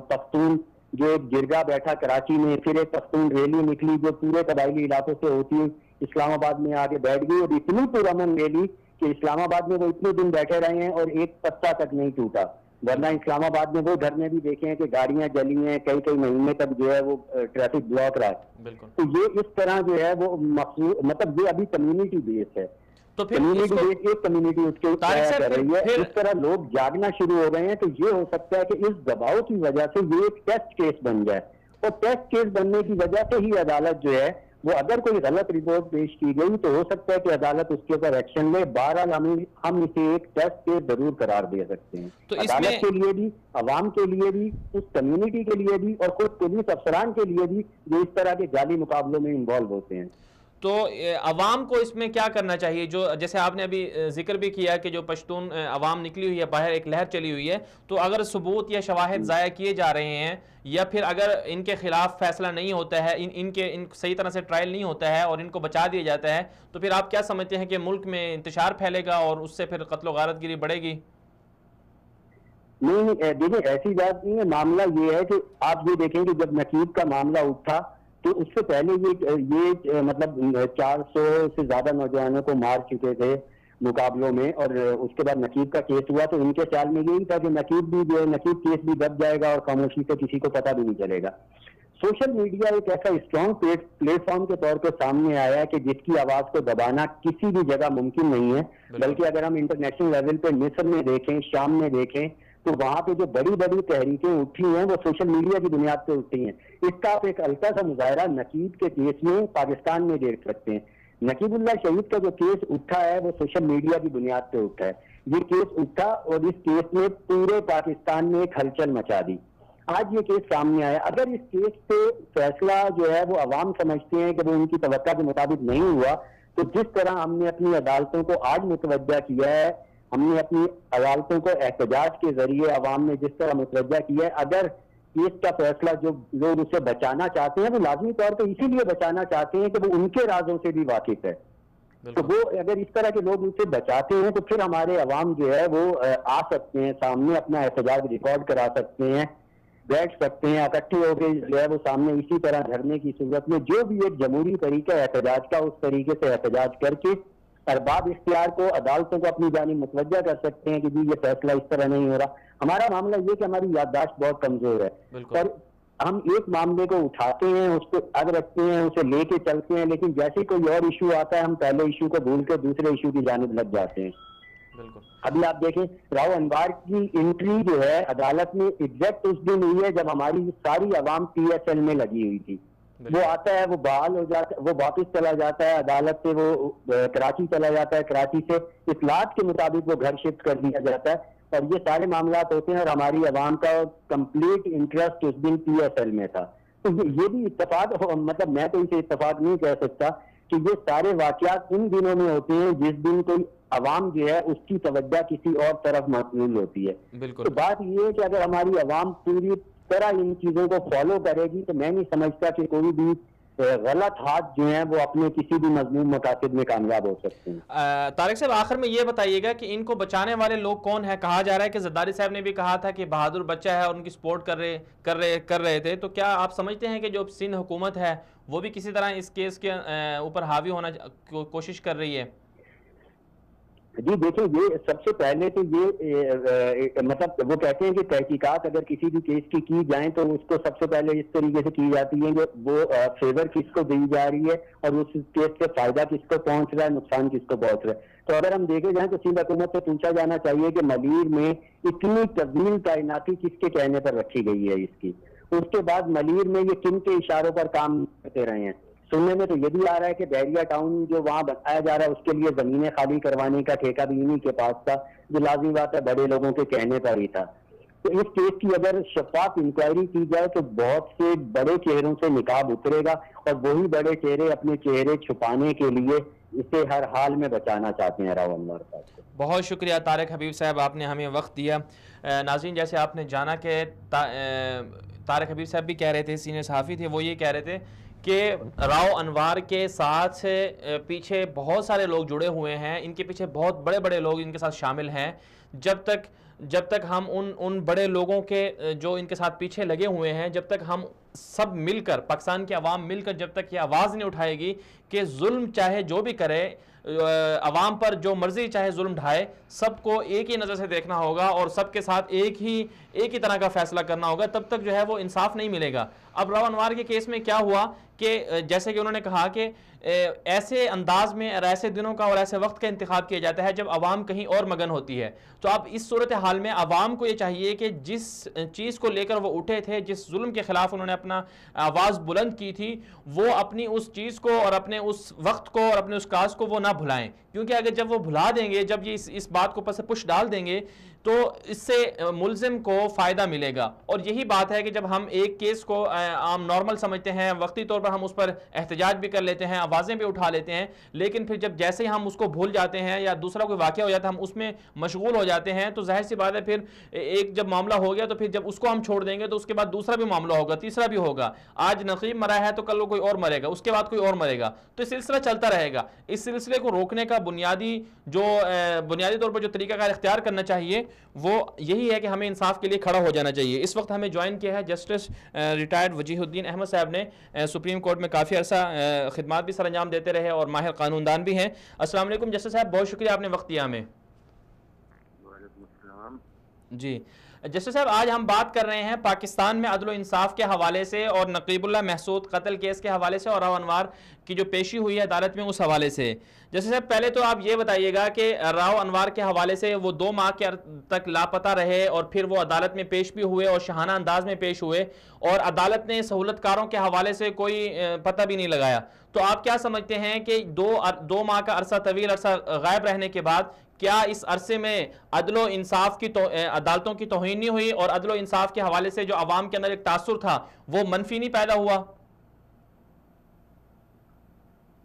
پختون جو ایک جرگہ بیٹھا کراچی میں، پھر ایک پختون ریلی نکلی جو پورے قبائلی علاقوں سے ہوتی ہے، اسلام آباد میں آگے بیٹھ گئی اور اتنی پرامن ریلی کہ اسلام آباد میں وہ اتنے دن بیٹھے رہے ہیں اور ایک پتا تک نہیں ٹوٹا. ورنہ اسلام آباد میں وہ گھر میں بھی دیکھے ہیں کہ گاڑیاں جلی ہیں، کئی مہینے تک جو ہے وہ ٹریفک بلاک رہا ہے. تو یہ اس طرح جو ہے وہ مطلب یہ ابھی کمیونٹی بیس ہے.
تو پھر
کمیونٹی اس کے کر رہی ہے. اس طرح لوگ جاگنا شروع ہو گئے ہیں. تو یہ ہو سکتا ہے کہ اس دباؤ کی وجہ سے یہ ایک ٹیسٹ کیس بن جائے، اور ٹیسٹ کیس بننے کی وجہ سے ہی عدالت جو ہے وہ، اگر کوئی غلط رپورٹ پیش کی گئی تو ہو سکتا ہے کہ عدالت اس کے اوپر ایکشن لے. بہرحال ہم اسے ایک ٹیسٹ کیس ضرور قرار دے سکتے ہیں، عدالت کے لیے بھی، عوام کے لیے بھی، اس کمیونٹی کے لیے بھی، اور خود پولیس افسران کے لیے بھی جو اس طرح کے جعلی مقابلوں میں انوالو ہوتے ہیں.
تو عوام کو اس میں کیا کرنا چاہیے؟ جو جیسے آپ نے ابھی ذکر بھی کیا کہ جو پشتون عوام نکلی ہوئی ہے باہر، ایک لہر چلی ہوئی ہے، تو اگر ثبوت یا شواہد ضائع کیے جا رہے ہیں یا پھر اگر ان کے خلاف فیصلہ نہیں ہوتا ہے، ان صحیح طرح سے ٹرائل نہیں ہوتا ہے اور ان کو بچا دیا جاتا ہے، تو پھر آپ کیا سمجھتے ہیں کہ ملک میں انتشار پھیلے گا اور اس سے پھر قتل و غارت گری بڑھے گی؟
نہیں دیکھیں، ایسی بات نہیں ہے. معاملہ یہ ہے کہ آپ یہ دیکھیں کہ جب نقیب کا معاملہ اٹھا تو اس سے پہلے یہ مطلب 400 سے زیادہ نوجوانوں کو مار چکے تھے مقابلوں میں، اور اس کے بعد نقیب کا کیس ہوا تو ان کے خیال میں یہی تھا کہ نقیب کیس بھی دب جائے گا اور خاموشی سے کسی کو پتہ بھی نہیں چلے گا. سوشل میڈیا ایک ایسا اسٹرانگ پلیٹ فارم کے طور پہ سامنے آیا ہے کہ جس کی آواز کو دبانا کسی بھی جگہ ممکن نہیں ہے. بلکہ اگر ہم انٹرنیشنل لیول پہ مصر میں دیکھیں، شام میں دیکھیں، تو وہاں پہ جو بڑی بڑی تحریکیں اٹھی ہیں وہ سوشل میڈیا کی بنیاد پہ اٹھی ہیں. اس کا آپ ایک ہلکا سا مظاہرہ نقیب کے کیس میں پاکستان میں دیکھ سکتے ہیں. نقیب اللہ شہید کا جو کیس اٹھا ہے وہ سوشل میڈیا کی بنیاد پہ اٹھا ہے. یہ کیس اٹھا اور اس کیس نے پورے پاکستان میں ایک ہلچل مچا دی. آج یہ کیس سامنے آیا. اگر اس کیس سے فیصلہ جو ہے وہ عوام سمجھتے ہیں کہ وہ ان کی توقع کے مطابق نہیں ہوا، تو جس طرح ہم نے اپنی عدالتوں کو آج متوجہ کیا ہے، ہم نے اپنی عدالتوں کو احتجاج کے ذریعے عوام نے جس طرح متوجہ کیا ہے، اگر کیس کا فیصلہ جو لوگ اسے بچانا چاہتے ہیں وہ لازمی طور پہ اسی لیے بچانا چاہتے ہیں کہ وہ ان کے رازوں سے بھی واقف ہے. تو وہ اگر اس طرح کے لوگ اسے بچاتے ہیں تو پھر ہمارے عوام جو ہے وہ آ سکتے ہیں سامنے، اپنا احتجاج ریکارڈ کرا سکتے ہیں، بیٹھ سکتے ہیں اکٹھے ہو کے جو ہے وہ سامنے اسی طرح دھرنے کی صورت میں جو بھی ایک جمہوری طریقہ ہے احتجاج کا، اس طریقے سے احتجاج کر کے ارباب اختیار کو، عدالتوں کو اپنی جانب متوجہ کر سکتے ہیں کہ جی یہ فیصلہ اس طرح نہیں ہو رہا. ہمارا معاملہ یہ کہ ہماری یادداشت بہت کمزور ہے، اور ہم ایک معاملے کو اٹھاتے ہیں، اس کو اب رکھتے ہیں، اسے لے کے چلتے ہیں، لیکن جیسے کوئی اور ایشو آتا ہے ہم پہلے ایشو کو بھول کے دوسرے ایشو کی جانب لگ جاتے ہیں. ابھی آپ دیکھیں راؤ انوار کی انٹری جو ہے عدالت میں ایگزیکٹ اس دن ہوئی ہے جب ہماری ساری عوام پی ایس ایل میں لگی ہوئی تھی. وہ آتا ہے، وہ بحال ہو جاتا ہے، وہ واپس چلا جاتا ہے عدالت سے، وہ کراچی چلا جاتا ہے، کراچی سے اطلاعات کے مطابق وہ گھر شفٹ کر دیا جاتا ہے، اور یہ سارے معاملات ہوتے ہیں، اور ہماری عوام کا کمپلیٹ انٹرسٹ اس دن پی ایس ایل میں تھا. تو یہ بھی اتفاق، مطلب میں تو اسے اتفاق نہیں کہہ سکتا کہ یہ سارے واقعات ان دنوں میں ہوتے ہیں جس دن کوئی عوام جو ہے اس کی توجہ کسی اور طرف مبذول ہوتی ہے. تو بات یہ ہے کہ اگر ہماری عوام پوری طرح ان چیزوں کو فالو کرے گی تو میں نہیں سمجھتا کہ کوئی بھی غلط ہاتھ جو ہیں وہ اپنے کسی بھی مضمون مقاصد میں کامیاب ہو سکتے ہیں.
طارق صاحب آخر میں یہ بتائیے گا کہ ان کو بچانے والے لوگ کون ہیں؟ کہا جا رہا ہے کہ زرداری صاحب نے بھی کہا تھا کہ بہادر بچہ ہے اور ان کی سپورٹ کر رہے تھے، تو کیا آپ سمجھتے ہیں کہ جو سندھ حکومت ہے وہ بھی کسی طرح اس کیس کے اوپر حاوی ہونا کوشش کر رہی ہے؟
جی دیکھیں، یہ سب سے پہلے تو یہ مطلب وہ کہتے ہیں کہ تحقیقات اگر کسی بھی کیس کی جائیں تو اس کو سب سے پہلے اس طریقے سے کی جاتی ہے کہ وہ فیور کس کو دی جا رہی ہے اور اس کیس سے فائدہ کس کو پہنچ رہا ہے، نقصان کس کو پہنچ رہا ہے. تو اگر ہم دیکھے جائیں تو سندھ حکومت سے پوچھا جانا چاہیے کہ ملیر میں اتنی طویل تعیناتی کس کے کہنے پر رکھی گئی ہے اس کی، اس کے بعد ملیر میں یہ کن کے اشاروں پر کام کرتے رہے ہیں. سننے میں تو یہ بھی آ رہا ہے کہ بحریہ ٹاؤن جو وہاں بنایا جا رہا ہے اس کے لیے زمینیں خالی کروانے کا ٹھیکہ بھی انہی کے پاس تھا، جو لازمی بات ہے بڑے لوگوں کے کہنے پر ہی تھا. تو اس کیس کی اگر شفاف انکوائری کی جائے تو بہت سے بڑے چہروں سے نقاب اترے گا، اور وہی بڑے چہرے اپنے چہرے چھپانے کے لیے اسے ہر حال میں بچانا چاہتے ہیں راؤ انوار صاحب کو.
بہت شکریہ طارق حبیب صاحب، آپ نے ہمیں وقت دیا. ناظرین، جیسے آپ نے جانا کہ طارق حبیب صاحب بھی کہہ رہے تھے، سینئر صحافی تھے، وہ یہ کہہ رہے تھے کہ راؤ انوار کے ساتھ پیچھے بہت سارے لوگ جڑے ہوئے ہیں، ان کے پیچھے بہت بڑے بڑے لوگ ان کے ساتھ شامل ہیں. جب تک ہم ان بڑے لوگوں کے جو ان کے ساتھ پیچھے لگے ہوئے ہیں، جب تک ہم سب مل کر، پاکستان کی عوام مل کر جب تک یہ آواز نہیں اٹھائے گی کہ ظلم چاہے جو بھی کرے، عوام پر جو مرضی چاہے ظلم ڈھائے، سب کو ایک ہی نظر سے دیکھنا ہوگا اور سب کے ساتھ ایک ہی طرح کا فیصلہ کرنا ہوگا، تب تک جو ہے وہ انصاف نہیں ملے گا. اب راؤ انوار کے کیس میں کیا ہوا کہ جیسے کہ انہوں نے کہا کہ ایسے انداز میں اور ایسے دنوں کا اور ایسے وقت کا انتخاب کیا جاتا ہے جب عوام کہیں اور مگن ہوتی ہے. تو اب اس صورتحال میں عوام کو یہ چاہیے کہ جس چیز کو لے کر وہ اٹھے تھے، جس ظلم کے خلاف انہوں نے اپنا آواز بلند کی تھی، وہ اپنی اس چیز کو اور اپنے اس وقت کو اور اپنے اس کاز کو وہ نہ بھلائیں. کیونکہ اگر جب وہ بھلا دیں گے، جب یہ اس بات کو پس پش ڈال دیں گے تو اس سے ملزم کو فائدہ ملے گا. اور یہی بات ہے کہ جب ہم ایک کیس کو عام نارمل سمجھتے ہیں، وقتی طور پر ہم اس پر احتجاج بھی کر لیتے ہیں، آوازیں بھی اٹھا لیتے ہیں، لیکن پھر جب جیسے ہی ہم اس کو بھول جاتے ہیں یا دوسرا کوئی واقعہ ہو جاتا ہے ہم اس میں مشغول ہو جاتے ہیں، تو ظاہر سی بات ہے پھر ایک جب معاملہ ہو گیا تو پھر جب اس کو ہم چھوڑ دیں گے تو اس کے بعد دوسرا بھی معاملہ ہوگا، تیسرا بھی ہوگا. آج نقیب مرا ہے تو کل کوئی اور مرے گا، اس کے بعد کوئی اور مرے گا، تو سلسلہ چلتا رہے گا. اس سلسلے کو روکنے کا بنیادی طور پر جو طریقہ کار اختیار کرنا چاہیے وہ یہی ہے کہ ہمیں انصاف کے لیے کھڑا ہو جانا چاہیے. اس وقت ہمیں جوائن کیا ہے جسٹس ریٹائرڈ وجیہ الدین احمد صاحب نے، سپریم کورٹ میں کافی عرصہ خدمات بھی سر انجام دیتے رہے اور ماہر قانون دان بھی ہیں. السلام علیکم جسٹس صاحب، بہت شکریہ آپ نے وقت دیا ہمیں.
وعلیکم السلام.
جی جسٹس صاحب، آج ہم بات کر رہے ہیں پاکستان میں عدل و انصاف کے حوالے سے اور نقیب اللہ محسود قتل کیس کے حوالے سے اور راؤ انوار کی جو پیشی ہوئی ہے عدالت میں اس حوالے سے. جیسے صاحب پہلے تو آپ یہ بتائیے گا کہ راؤ انوار کے حوالے سے وہ 2 ماہ کے تک لاپتہ رہے اور پھر وہ عدالت میں پیش بھی ہوئے اور شاہانہ انداز میں پیش ہوئے اور عدالت نے سہولت کاروں کے حوالے سے کوئی پتہ بھی نہیں لگایا. تو آپ کیا سمجھتے ہیں کہ دو ماہ کا عرصہ، طویل عرصہ غائب رہنے کے بعد کیا اس عرصے میں عدل و انصاف کی عدالتوں کی توہین نہیں ہوئی، اور عدل و انصاف کے حوالے سے جو عوام کے اندر ایک تاثر تھا وہ منفی نہیں پیدا ہوا؟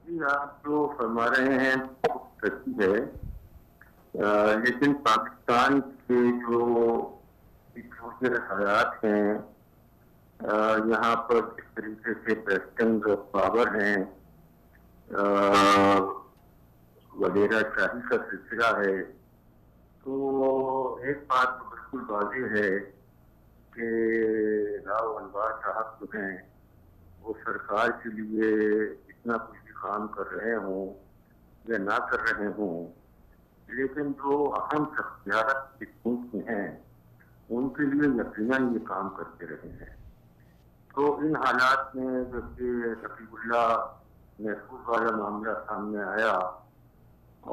جی آپ جو فرما رہے ہیں سچی ہے، لیکن پاکستان کے جو حالات ہیں یہاں پر جس طریقے سے ویسٹرن پاور ہیں وغیرہ شاہی کا سلسلہ ہے، تو ایک بات تو بالکل واضح ہے کہ راؤ انوار صاحب جو ہیں وہ سرکار کے لیے اتنا کچھ بھی کام کر رہے ہوں یا نہ کر رہے ہوں، لیکن جو اہم شخصیات ملک میں ہیں ان کے لیے یقیناً یہ کام کرتے رہے ہیں۔ تو ان حالات میں جبکہ رفیق اللہ محفوظ والا معاملہ سامنے آیا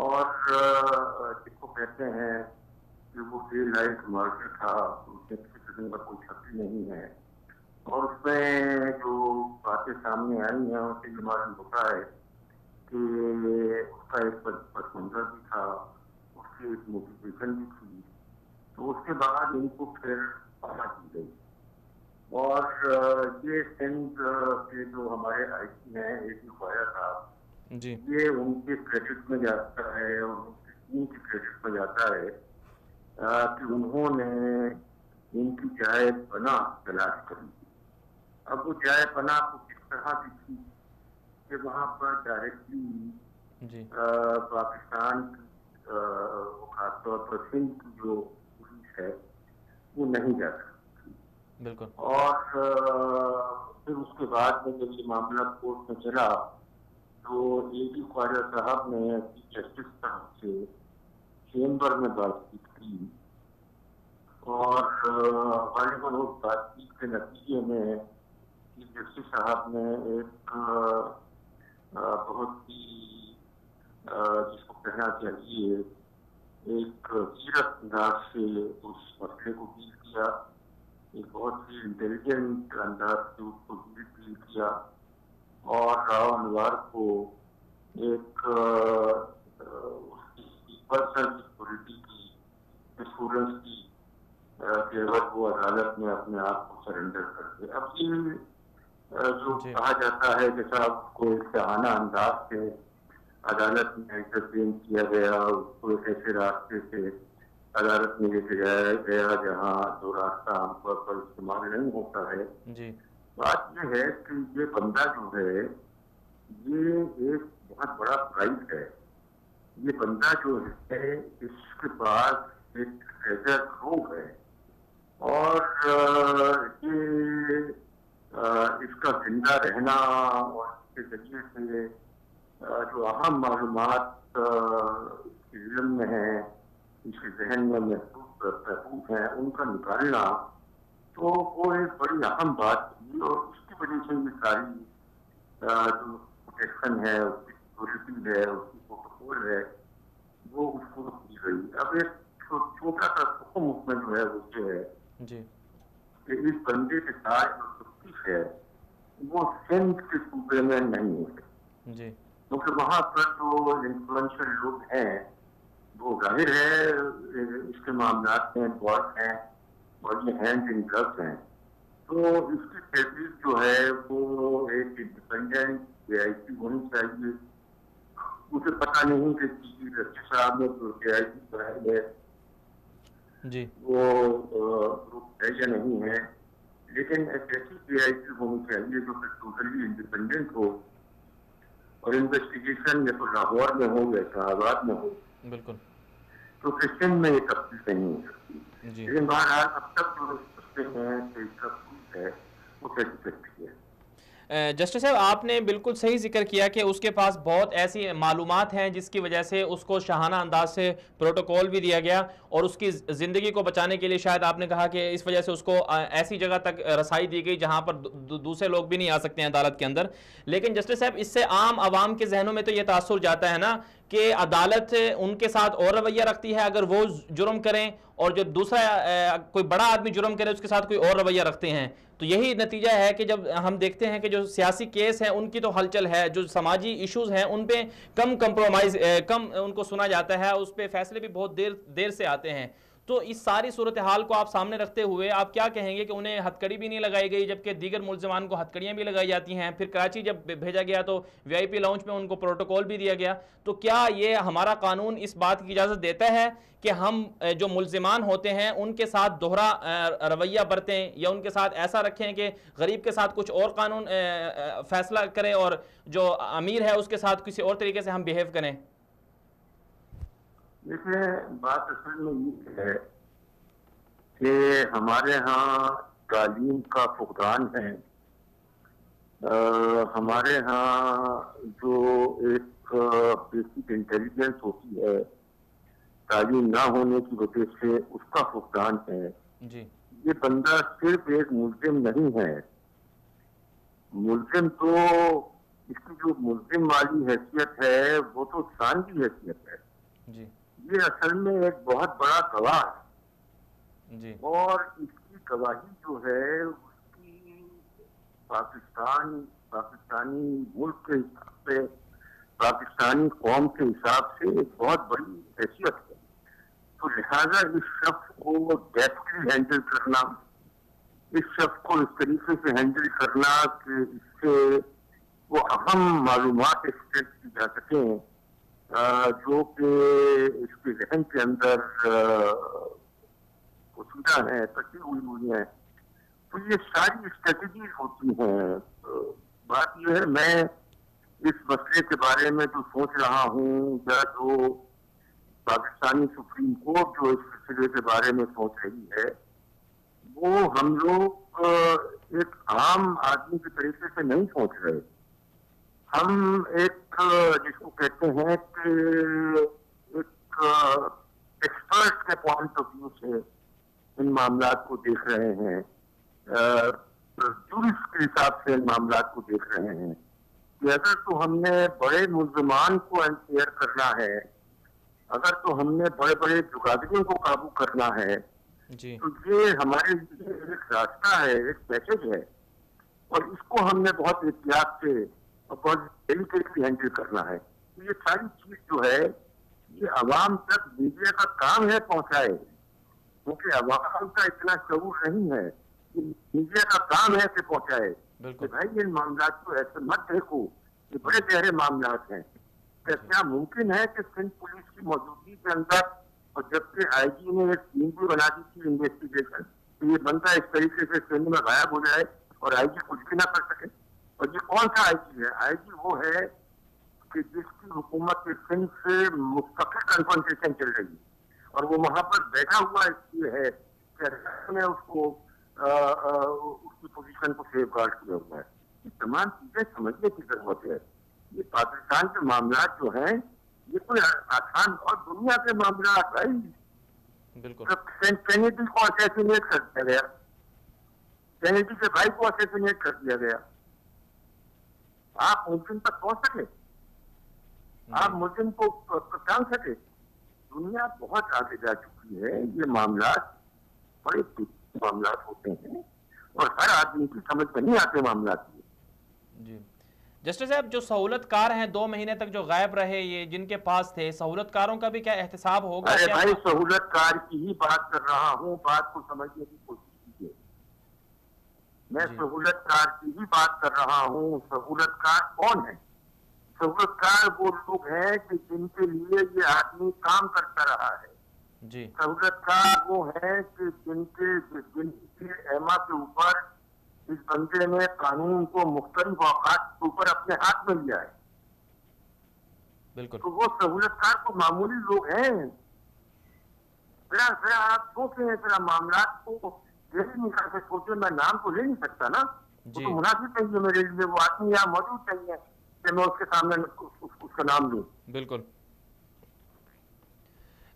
اور جس کو کہتے ہیں کہ وہ ڈے لائٹ مارکر تھا، اس میں کسی قسم کا کوئی شک نہیں ہے، اور اس میں جو باتیں سامنے آئی ہیں ان سے یہ معلوم ہوتا ہے کہ اس کا ایک پس منظر بھی تھا، اس کی ایک موٹیویشن بھی تھی، تو اس کے بعد ان کو پھر پالا کی گئی۔ اور یہ سندھ کے جو ہمارے آئی سی ہیں اے پی خواجہ صاحب،
جی
یہ ان کے کریڈٹ میں جاتا ہے اور ان کی ٹیم کے کریڈٹ میں جاتا ہے کہ انہوں نے ان کی جائے پناہ تلاش کری۔ اب وہ جائے پناہ کو کس طرح بھی تھی کہ وہاں پر ڈائریکٹلی پاکستان کی خاص طور پر سندھ کی جو پولیس ہے وہ نہیں جا سکتی،
بالکل۔
اور پھر اس کے بعد میں جب یہ معاملہ کورٹ میں چلا تو اے پی خواجہ صاحب نے جسٹس صاحب سے چیمبر میں بات چیت کی، اور غالباً اس بات چیت کے نتیجے میں جسٹس صاحب نے ایک بہت ہی جس کو کہنا چاہیے ایک سیرت انداز سے اس مسئلے کو ڈیل کیا، ایک بہت ہی انٹیلیجنٹ انداز سے اس کو ڈیل کیا، اور راؤ انوار کو ایک پرسنل سیکورٹی کی انشورنس کی کہ وہ عدالت میں اپنے آپ کو سرنڈر کر دے۔ اب یہ جو کہا جاتا ہے کہ صاحب کو ایک شاہانہ انداز سے عدالت میں انٹرفین کیا گیا، اس کو ایک ایسے راستے سے عدالت میں لے کے جایا گیا جہاں جو راستہ عام طور پر استعمال نہیں ہوتا ہے۔
جی
بات یہ ہے کہ یہ بندہ جو ہے یہ ایک بہت بڑا پرائز ہے، یہ بندہ جو ہے اس کے پاس ایک ٹریجر ٹروو ہے، اور یہ اس کا زندہ رہنا اور اس کے ذریعے سے جو اہم معلومات اس کے علم میں ہیں، اس کے ذہن میں محفوظ ہیں، ان کا نکالنا تو وہ ایک بڑی اہم بات تھی، اور اس کی وجہ سے یہ ساری جو پروٹیکشن ہے، اس کی سیکورٹی ہے، اس کی پروٹوکول ہے، وہ اس کو دی گئی۔ اب ایک چھوٹا سا حکم اس میں جو ہے وہ یہ ہے
جی
کہ اس بندے کے ساتھ جو تفتیش ہے وہ سندھ کے صوبے میں نہیں ہو سکتی،
جی
کیونکہ وہاں پر جو انفلوئنشل لوگ ہیں وہ ظاہر ہے اس کے معاملات میں انوالو ہیں اور یہ ہینڈ ان گلوز ہیں، تو اس کی تحقیق جو ہے وہ ایک انڈیپینڈنٹ اے آئی سی ہونی چاہیے۔ مجھے پتہ نہیں کہ جسٹس صاحب نے جو اے آئی سی بنائی ہے
جی
وہ گروپ ہے یا نہیں ہے، لیکن ایک ایسی اے آئی سی ہونی چاہیے جو کہ ٹوٹلی انڈیپینڈنٹ ہو، اور انویسٹیگیشن یا تو لاہور میں ہو یا اسلام آباد میں ہو،
بالکل
تو کرسچن میں یہ تبدیل نہیں ہو سکتی۔
جی
لیکن بہرحال اب تک جو سوچتے ہیں کہ اس کا پروف ہے وہ کیسی سکتی ہے۔
جسٹس صاحب آپ نے بالکل صحیح ذکر کیا کہ اس کے پاس بہت ایسی معلومات ہیں جس کی وجہ سے اس کو شاہانہ انداز سے پروٹوکول بھی دیا گیا، اور اس کی زندگی کو بچانے کے لیے شاید آپ نے کہا کہ اس وجہ سے اس کو ایسی جگہ تک رسائی دی گئی جہاں پر دوسرے لوگ بھی نہیں آ سکتے ہیں عدالت کے اندر۔ لیکن جسٹس صاحب اس سے عام عوام کے ذہنوں میں تو یہ تاثر جاتا ہے نا کہ عدالت ان کے ساتھ اور رویہ رکھتی ہے اگر وہ جرم کریں، اور جو دوسرا کوئی بڑا آدمی جرم کرے اس کے ساتھ کوئی اور رویہ رکھتے ہیں؟ تو یہی نتیجہ ہے کہ جب ہم دیکھتے ہیں کہ جو سیاسی کیس ہیں ان کی تو ہلچل ہے، جو سماجی ایشوز ہیں ان پہ کم کمپرومائز، کم ان کو سنا جاتا ہے، اس پہ فیصلے بھی بہت دیر سے آتے ہیں۔ تو اس ساری صورتحال کو آپ سامنے رکھتے ہوئے آپ کیا کہیں گے کہ انہیں ہتھکڑی بھی نہیں لگائی گئی جبکہ دیگر ملزمان کو ہتھکڑیاں بھی لگائی جاتی ہیں؟ پھر کراچی جب بھیجا گیا تو وی آئی پی لاؤنج میں ان کو پروٹوکول بھی دیا گیا، تو کیا یہ ہمارا قانون اس بات کی اجازت دیتا ہے کہ ہم جو ملزمان ہوتے ہیں ان کے ساتھ دوہرا رویہ برتیں، یا ان کے ساتھ ایسا رکھیں کہ غریب کے ساتھ کچھ اور قانون فیصلہ کرے اور جو امیر ہے اس کے ساتھ کسی اور طریقے سے ہم بیہیو کریں؟
دیکھیں، بات اصل میں یہ ہے کہ ہمارے ہاں تعلیم کا فقدان ہے، ہمارے ہاں جو ایک بیسک انٹیلیجنس ہوتی ہے تعلیم نہ ہونے کی وجہ سے اس کا فقدان ہے۔
جی،
یہ بندہ صرف ایک ملزم نہیں ہے، ملزم تو اس کی جو ملزم والی حیثیت ہے وہ تو ثانوی حیثیت ہے،
جی،
یہ اصل میں ایک بہت بڑا گواہ ہے،
جی،
اور اس کی گواہی جو ہے اس کی پاکستانی ملک کے حساب سے، پاکستانی قوم کے حساب سے ایک بہت بڑی حیثیت ہے۔ تو لہذا اس شخص کو ڈیپتلی ہینڈل کرنا، اس شخص کو اس طریقے سے ہینڈل کرنا کہ اس سے وہ اہم معلومات ایکسچینج کی جا سکیں جو کہ اس کے ذہن کے اندر پوشیدہ ہیں، کٹی ہوئی ہیں، تو یہ ساری اسٹریٹجیز ہوتی ہیں۔ بات یہ ہے، میں اس مسئلے کے بارے میں جو سوچ رہا ہوں یا جو پاکستانی سپریم کورٹ جو اس مسئلے کے بارے میں سوچ رہی ہے، وہ ہم لوگ ایک عام آدمی کے طریقے سے نہیں سوچ رہے۔ ہم ایک جس کو کہتے ہیں کہ ایک ایکسپرٹ کے پوائنٹ آف ویو سے ان معاملات کو دیکھ رہے ہیں، جورسٹ کے حساب سے ان معاملات کو دیکھ رہے ہیں کہ اگر تو ہم نے بڑے ملزمان کو انفیئر کرنا ہے، اگر تو ہم نے بڑے بڑے جگادریوں کو قابو کرنا ہے،
جی،
تو یہ ہمارے لیے ایک راستہ ہے، ایک پیکج ہے، اور اس کو ہم نے بہت احتیاط سے اور بہت ڈیلیکیٹلی ہینڈل کرنا ہے۔ تو یہ ساری چیز جو ہے یہ عوام تک میڈیا کا کام ہے پہنچائے، کیونکہ عوام کا اتنا شعور نہیں ہے، میڈیا کا کام ہے کہ پہنچائے کہ بھائی ان معاملات کو ایسے مت دیکھو، یہ بڑے گہرے معاملات ہیں۔ کیا ممکن ہے کہ سندھ پولیس کی موجودگی کے اندر، اور جبکہ آئی جی نے ایک ٹیم بھی بنا دی تھی انویسٹیگیشن، تو یہ بندہ اس طریقے سے سندھ میں غائب ہو جائے اور آئی جی کچھ بھی نہ کر سکے؟ اور یہ کون سا آئی جی ہے؟ آئی جی وہ ہے کہ جس کی حکومت سندھ سے مستقل کنفرنٹیشن چل رہی ہے، اور وہ وہاں پر بیٹھا ہوا اس لیے ہے کہ نے اس کو اس کی پوزیشن کو سیف گارڈ کیا ہوا ہے۔ یہ تمام چیزیں سمجھنے کی ضرورت ہے۔ یہ پاکستان کے معاملات جو ہیں یہ کوئی آسان، اور دنیا کے معاملات کینیڈی کو اسیسینیٹ کر دیا گیا، کینیڈی کے بھائی کو اسیسینیٹ کر دیا گیا، آپ ملزم تک پہنچ سکے؟ آپ ملزم کو پہچان سکے؟ دنیا بہت آگے جا چکی ہے، یہ معاملات بڑے معاملات ہوتے ہیں اور ہر آدمی کی سمجھ میں نہیں آتے معاملات کی۔
جی جسٹس صاحب، جو سہولت کار ہیں 2 مہینے تک جو غائب رہے، یہ جن کے پاس تھے، سہولت کاروں کا بھی کیا احتساب ہوگا؟
ارے بھائی، سہولت کار کی ہی بات کر رہا ہوں، بات کو سمجھنے کی کوشش کیجیے۔ میں سہولت کار کی ہی بات کر رہا ہوں۔ سہولت کار کون ہے؟ سہولت کار وہ لوگ ہیں کہ جن کے لیے یہ آدمی کام کرتا رہا ہے۔
جی،
سہولت کار وہ ہے کہ جن کے ایما کے اوپر اس بندے نے قانون کو مختلف اوقات کے اوپر اپنے ہاتھ میں لیا ہے۔
بالکل،
تو وہ سہولت کار کو معمولی لوگ ہیں۔ ذرا آپ سوچیں، ذرا معاملات کو یہی نکال کے سوچیں۔ میں نام تو لے نہیں سکتا نا، وہ تو مناسب چاہیے میرے لیے، وہ آدمی یہاں موجود چاہیے کہ میں اس کے سامنے اس کا نام لوں۔
بالکل۔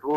2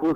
2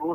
2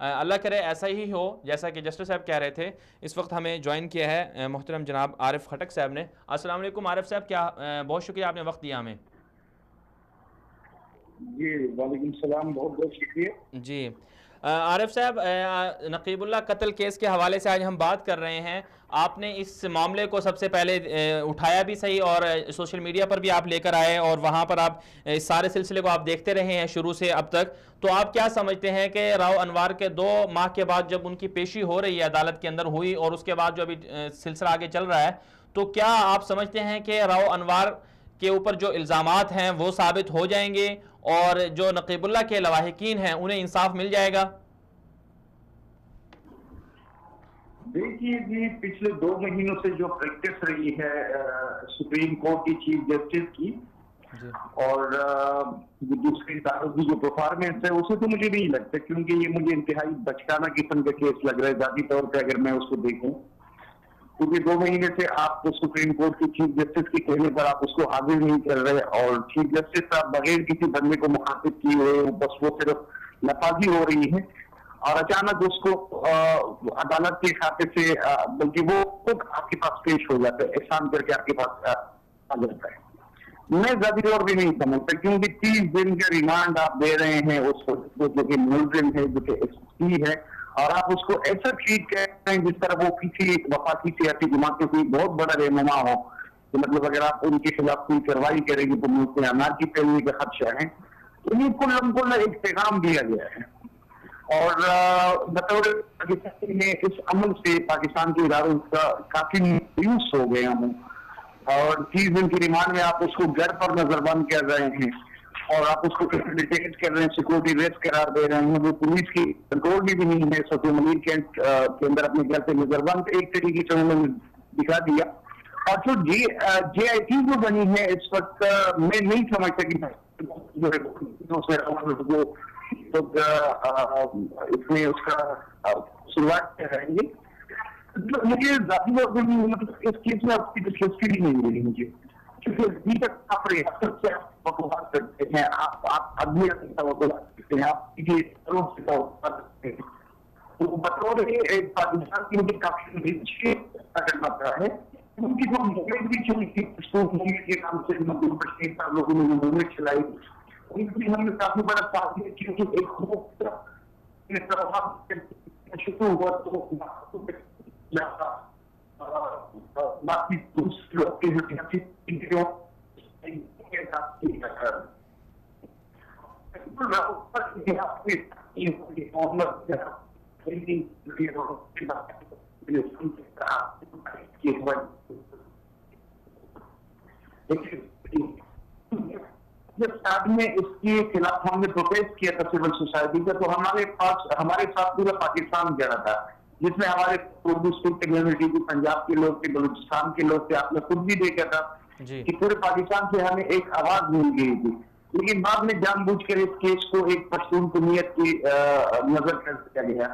اللہ کرے ایسا ہی ہو جیسا کہ جسٹس صاحب کہہ رہے تھے. اس وقت ہمیں جوائن کیا ہے محترم جناب عارف خٹک صاحب نے. السلام علیکم عارف صاحب, کیا بہت شکریہ آپ نے وقت دیا ہمیں.
جی وعلیکم السلام, بہت بہت شکریہ.
جی عارف صاحب, نقیب اللہ قتل کیس کے حوالے سے آج ہم بات کر رہے ہیں. آپ نے اس معاملے کو سب سے پہلے اٹھایا بھی صحیح, اور سوشل میڈیا پر بھی آپ لے کر آئے, اور وہاں پر آپ اس سارے سلسلے کو آپ دیکھتے رہے ہیں شروع سے اب تک. تو آپ کیا سمجھتے ہیں کہ راؤ انوار کے 2 ماہ کے بعد جب ان کی پیشی ہو رہی ہے عدالت کے اندر ہوئی, اور اس کے بعد جو ابھی سلسلہ آگے چل رہا ہے, تو کیا آپ سمجھتے ہیں کہ راؤ انوار کے اوپر جو الزامات ہیں وہ ثابت ہو جائیں گے, اور جو نقیب اللہ کے لواحقین ہیں انہیں انصاف مل جائے گا؟
دیکھیے جی, پچھلے 2 مہینوں سے جو پریکٹس رہی ہے سپریم کورٹ کی چیف جسٹس کی اور دوسری اداروں کی جو پرفارمنس ہے, اسے تو مجھے نہیں لگتا, کیونکہ یہ مجھے انتہائی بچکانہ قسم کا کیس لگ رہا ہے ذاتی طور پہ اگر میں اس کو دیکھوں. کیونکہ 2 مہینے سے آپ سپریم کورٹ کی چیف جسٹس کے کہنے پر آپ اس کو حاضر نہیں کر رہے, اور چیف جسٹس صاحب بغیر کسی بندے کو مخاطب کیے ہوئے بس وہ صرف نفاذی ہو رہی ہے, اور اچانک اس کو عدالت کے کھاتے سے بلکہ وہ خود آپ کے پاس پیش ہو جاتا ہے, احسان کر کے آپ کے پاس آ جاتا ہے. میں ذاتی طور بھی نہیں سمجھتا, کیونکہ 30 دن کا ریمانڈ آپ دے رہے ہیں اس کو جو کہ ملزم ہے, جو کہ ایس پی ہے, اور آپ اس کو ایسا ٹریٹ کر رہے ہیں جس طرح وہ کسی وفاقی سیاسی جماعت کے کوئی بہت بڑا رہنما ہو, کہ مطلب اگر آپ ان کے خلاف کوئی کارروائی کریں گے تو ملک میں انار کی پھیلنے کا خدشہ ہے. تو یہ کل ایک پیغام دیا گیا ہے, اور بطور پاکستان میں اس عمل سے پاکستان کے اداروں کا کافی مایوس ہو گئے ہوں, اور 30 دن کی ریمانڈ میں آپ اس کو گھر پر نظر بند کر رہے ہیں, اور آپ اس کو ڈیٹیکٹ کر رہے ہیں, سیکورٹی ریسٹ قرار دے رہے ہیں. وہ پولیس کی کنٹرول بھی نہیں ہے. صفی منیر کینٹ کے اندر اپنے گھر سے نظر بند ایک طریقے سے انہوں نے دکھا دیا. اور جو جے آئی ٹی جو بنی ہے اس وقت, میں نہیں سمجھتا کہ جو ہے اس میں اس کا شروعات کریں گے. مجھے ذاتی طور پر مطلب اس کیس میں آپ کی دلچسپی نہیں ملی مجھے, کیونکہ ابھی تک آپ ریاست سے وقوفات کرتے ہیں, آپ عدلیہ سے وقوفات کرتے ہیں, آپ کی سے وقوفات کرتے ہیں. تو بطور ایک پاکستان کی مجھے کافی کرنا پڑا ہے, ان کی جو موومنٹ بھی چلی تھی موومنٹ کے نام سے لوگوں نے موومنٹ چلائی, ان کی ہم نے کافی بڑا ساتھ دیا, کیونکہ ایک شروع ہوا تو باقی دوسرے لوگ کے جو میں اس کے خلاف ہم نے پروٹیسٹ کیا تھا سول سوسائٹی کا, تو ہمارے ساتھ پورا پاکستان گیا تھا, جس میں ہمارے اردو اسپیکنگ کمیونٹی کی پنجاب کے لوگ تھے, بلوچستان کے لوگ تھے. آپ نے خود بھی دیکھا تھا کہ پورے پاکستان سے ہمیں ایک آواز مل گئی تھی. لیکن بعد میں جان بوجھ کر اس کیس کو ایک پشتون قومیت کی نظر کر دیا گیا,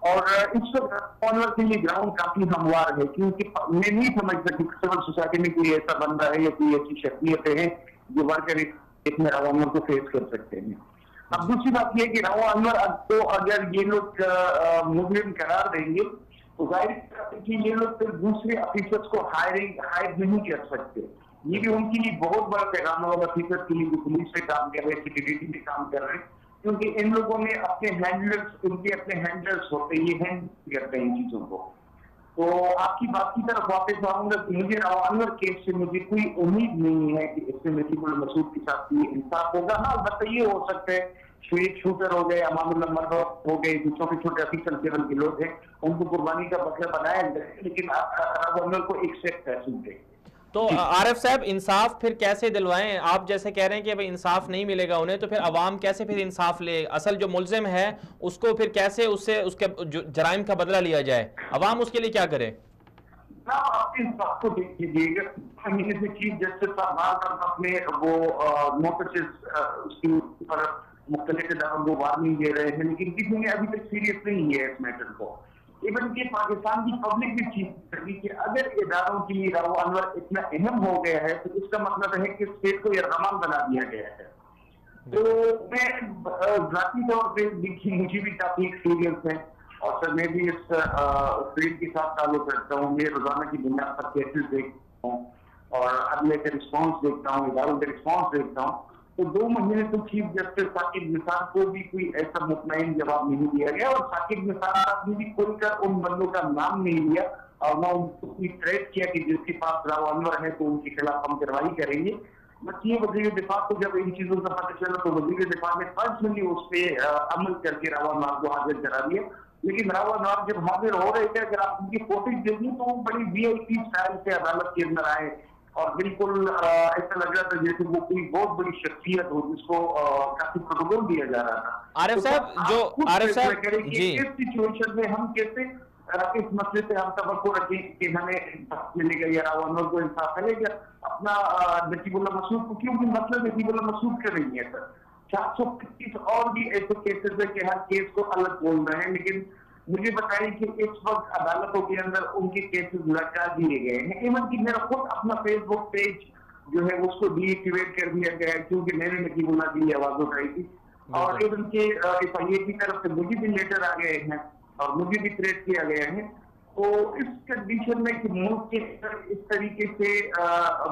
اور اس وقت آنر کے لیے گراؤنڈ کافی ہموار ہے, کیونکہ میں نہیں سمجھتا کہ سول سوسائٹی میں کوئی ایسا بندہ ہے یا کوئی ایسی شخصیتیں ہیں جو بڑھ کر اس میں عواموں کو فیس کر سکتے ہیں. اب دوسری بات یہ کہ راؤ انور کو اگر یہ لوگ مجرم قرار دیں گے تو ظاہر ہے کہ یہ لوگ پھر دوسرے آفیسرس کو ہائر نہیں کر سکتے. یہ بھی ان کے لیے بہت بڑا پیغام ہوگا آفیسر کے لیے جو پولیس پہ کام کر رہے ہیں, سیکورٹی پہ کام کر رہے ہیں, کیونکہ ان لوگوں نے اپنے ہینڈلرس ہوتے ہیں, یہ ہینڈل کرتے ہیں ان چیزوں کو. تو آپ کی بات کی طرف واپس آؤں گا کہ مجھے راؤ انور کیس سے مجھے کوئی امید نہیں ہے کہ اس سے نجیب المسعود کے ساتھ کوئی انصاف ہوگا. ہاں البتہ یہ ہو سکتا ہے شوٹر ہو گئے, امام اللہ مرد ہو گئے, جو چھوٹے چھوٹے افیسر لیول کے لوگ ہیں, ان کو قربانی کا بکرا بنایا جائے, لیکن راؤ انور کو ایک سیٹ تحصیل دے.
تو عارف صاحب انصاف پھر کیسے دلوائیں؟ آپ جیسے کہہ رہے ہیں کہ انصاف نہیں ملے گا انہیں, تو پھر عوام کیسے پھر انصاف لے؟ اصل جو ملزم ہے اس کو پھر کیسے اس سے اس کے جرائم کا بدلہ لیا جائے؟ عوام اس کے لیے کیا کرے؟
آپ اس بات کو دیکھ لیجیے گا, چیف جسٹس صاحب اپنے وہ نوٹسز اس کی پر مختلف اداروں کو وارننگ دے رہے ہیں, لیکن کسی نے ابھی تک سیریس نہیں ہے اس میٹر کو. ایون کہ پاکستان کی پبلک بھی چیز کر رہی کہ اگر اداروں کی راؤ انور اتنا اہم ہو گیا ہے تو اس کا مطلب ہے کہ اسٹیٹ کو یرغمال بنا دیا گیا ہے. تو میں ذاتی طور پہ دیکھیے مجھے بھی کافی ایکسپیرینس ہے اور سر میں بھی اس فیلڈ کے ساتھ تعلق رکھتا ہوں. میں روزانہ کی بنیاد پر کیسز دیکھتا ہوں اور عدلیہ کے رسپانس دیکھتا ہوں, اداروں کے رسپانس دیکھتا ہوں. تو 2 مہینے تو چیف جسٹس ثاقب نثار کو بھی کوئی ایسا مطمئن جواب نہیں دیا گیا اور ثاقب نثار صاحب نے بھی کھل کر ان بندوں کا نام نہیں لیا اور نہ ان کو کوئی تھریٹ کیا کہ جس کے پاس راو انور ہے تو ان کے خلاف ہم کارروائی کریں گے. بلکہ وزیر دفاع کو جب ان چیزوں کا پتہ چلا تو وزیر دفاع نے پرسنلی اس پہ عمل کر کے راو انور کو حاضر کرا دیا. لیکن راو انور جب حاضر ہو رہے تھے, اگر آپ ان کی فوٹیج دیکھیں تو وہ بڑی VIP اسٹائل سے عدالت کے اندر آئے اور بالکل ایسا لگ رہا تھا جیسے وہ کوئی بہت بڑی شخصیت ہو جس کو کافی پروٹوکول دیا جا رہا تھا.
عارف صاحب
جی, اس سچویشن میں ہم کیسے اس مسئلے سے ہم توقع رکھیں کہ ہمیں انصاف ملے گا یا راو انور کو انصاف ملے گا اپنا نقیب اللہ مسعود کو, کیونکہ مسئلہ نقیب اللہ مسعود کا نہیں ہے سر. 425 اور بھی ایسے کیسز ہے کہ ہر کیس کو الگ بول رہے ہیں, لیکن مجھے بتائیں کہ اس وقت عدالتوں کے اندر ان کے کیسز لٹکا دیے گئے ہیں. ایون کہ میرا خود اپنا فیس بک پیج جو ہے اس کو ڈی ایکٹیویٹ کر دیا گیا ہے کیونکہ میں نے نقیب اللہ کی آواز اٹھائی تھی اور ایون کہ FIA کی طرف سے مجھے بھی لیٹر آ گئے ہیں اور مجھے بھی تھریٹ کیا گیا ہے. تو اس کنڈیشن میں کہ ملک کے اس طریقے سے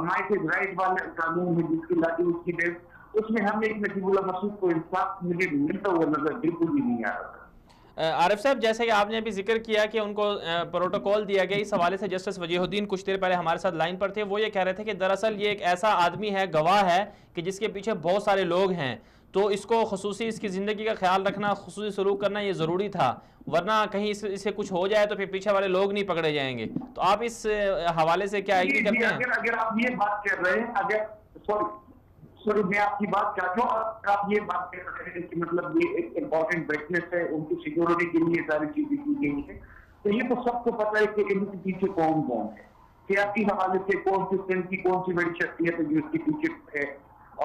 مائٹڈ رائٹ والا قانون ہے جس کی لاگو اس کی ڈیٹ, اس میں ہم ایک نقیب اللہ مسعود کو انصاف مجھے ملتا ہوا نظر بالکل بھی نہیں آ رہا تھا.
عارف صاحب, جیسے کہ آپ نے ابھی ذکر کیا کہ ان کو پروٹوکول دیا گیا, اس حوالے سے جسٹس وجیہ الدین کچھ دیر پہلے ہمارے ساتھ لائن پر تھے. وہ یہ کہہ رہے تھے کہ دراصل یہ ایک ایسا آدمی ہے, گواہ ہے کہ جس کے پیچھے بہت سارے لوگ ہیں, تو اس کو خصوصی اس کی زندگی کا خیال رکھنا, خصوصی سلوک کرنا یہ ضروری تھا, ورنہ کہیں اسے کچھ ہو جائے تو پھر پیچھے والے لوگ نہیں پکڑے جائیں گے. تو آپ اس حوالے سے کیا ایگری کرتے ہیں؟
اگر آپ یہ بات کر رہے ہیں, سوری میں آپ کی بات کر رہا ہوں, آپ یہ بات کر رہے ہیں کہ مطلب یہ ایک امپورٹنٹ وٹنس ہے, ان کی سیکورٹی کے لیے ساری چیزیں کی گئی ہیں, تو یہ تو سب کو پتا ہے کہ ان کے پیچھے کون کون ہے. سیاسی حوالے سے کون سی سندھ کی کون سی بڑی شخصیت ہے جو اس کے پیچھے ہے,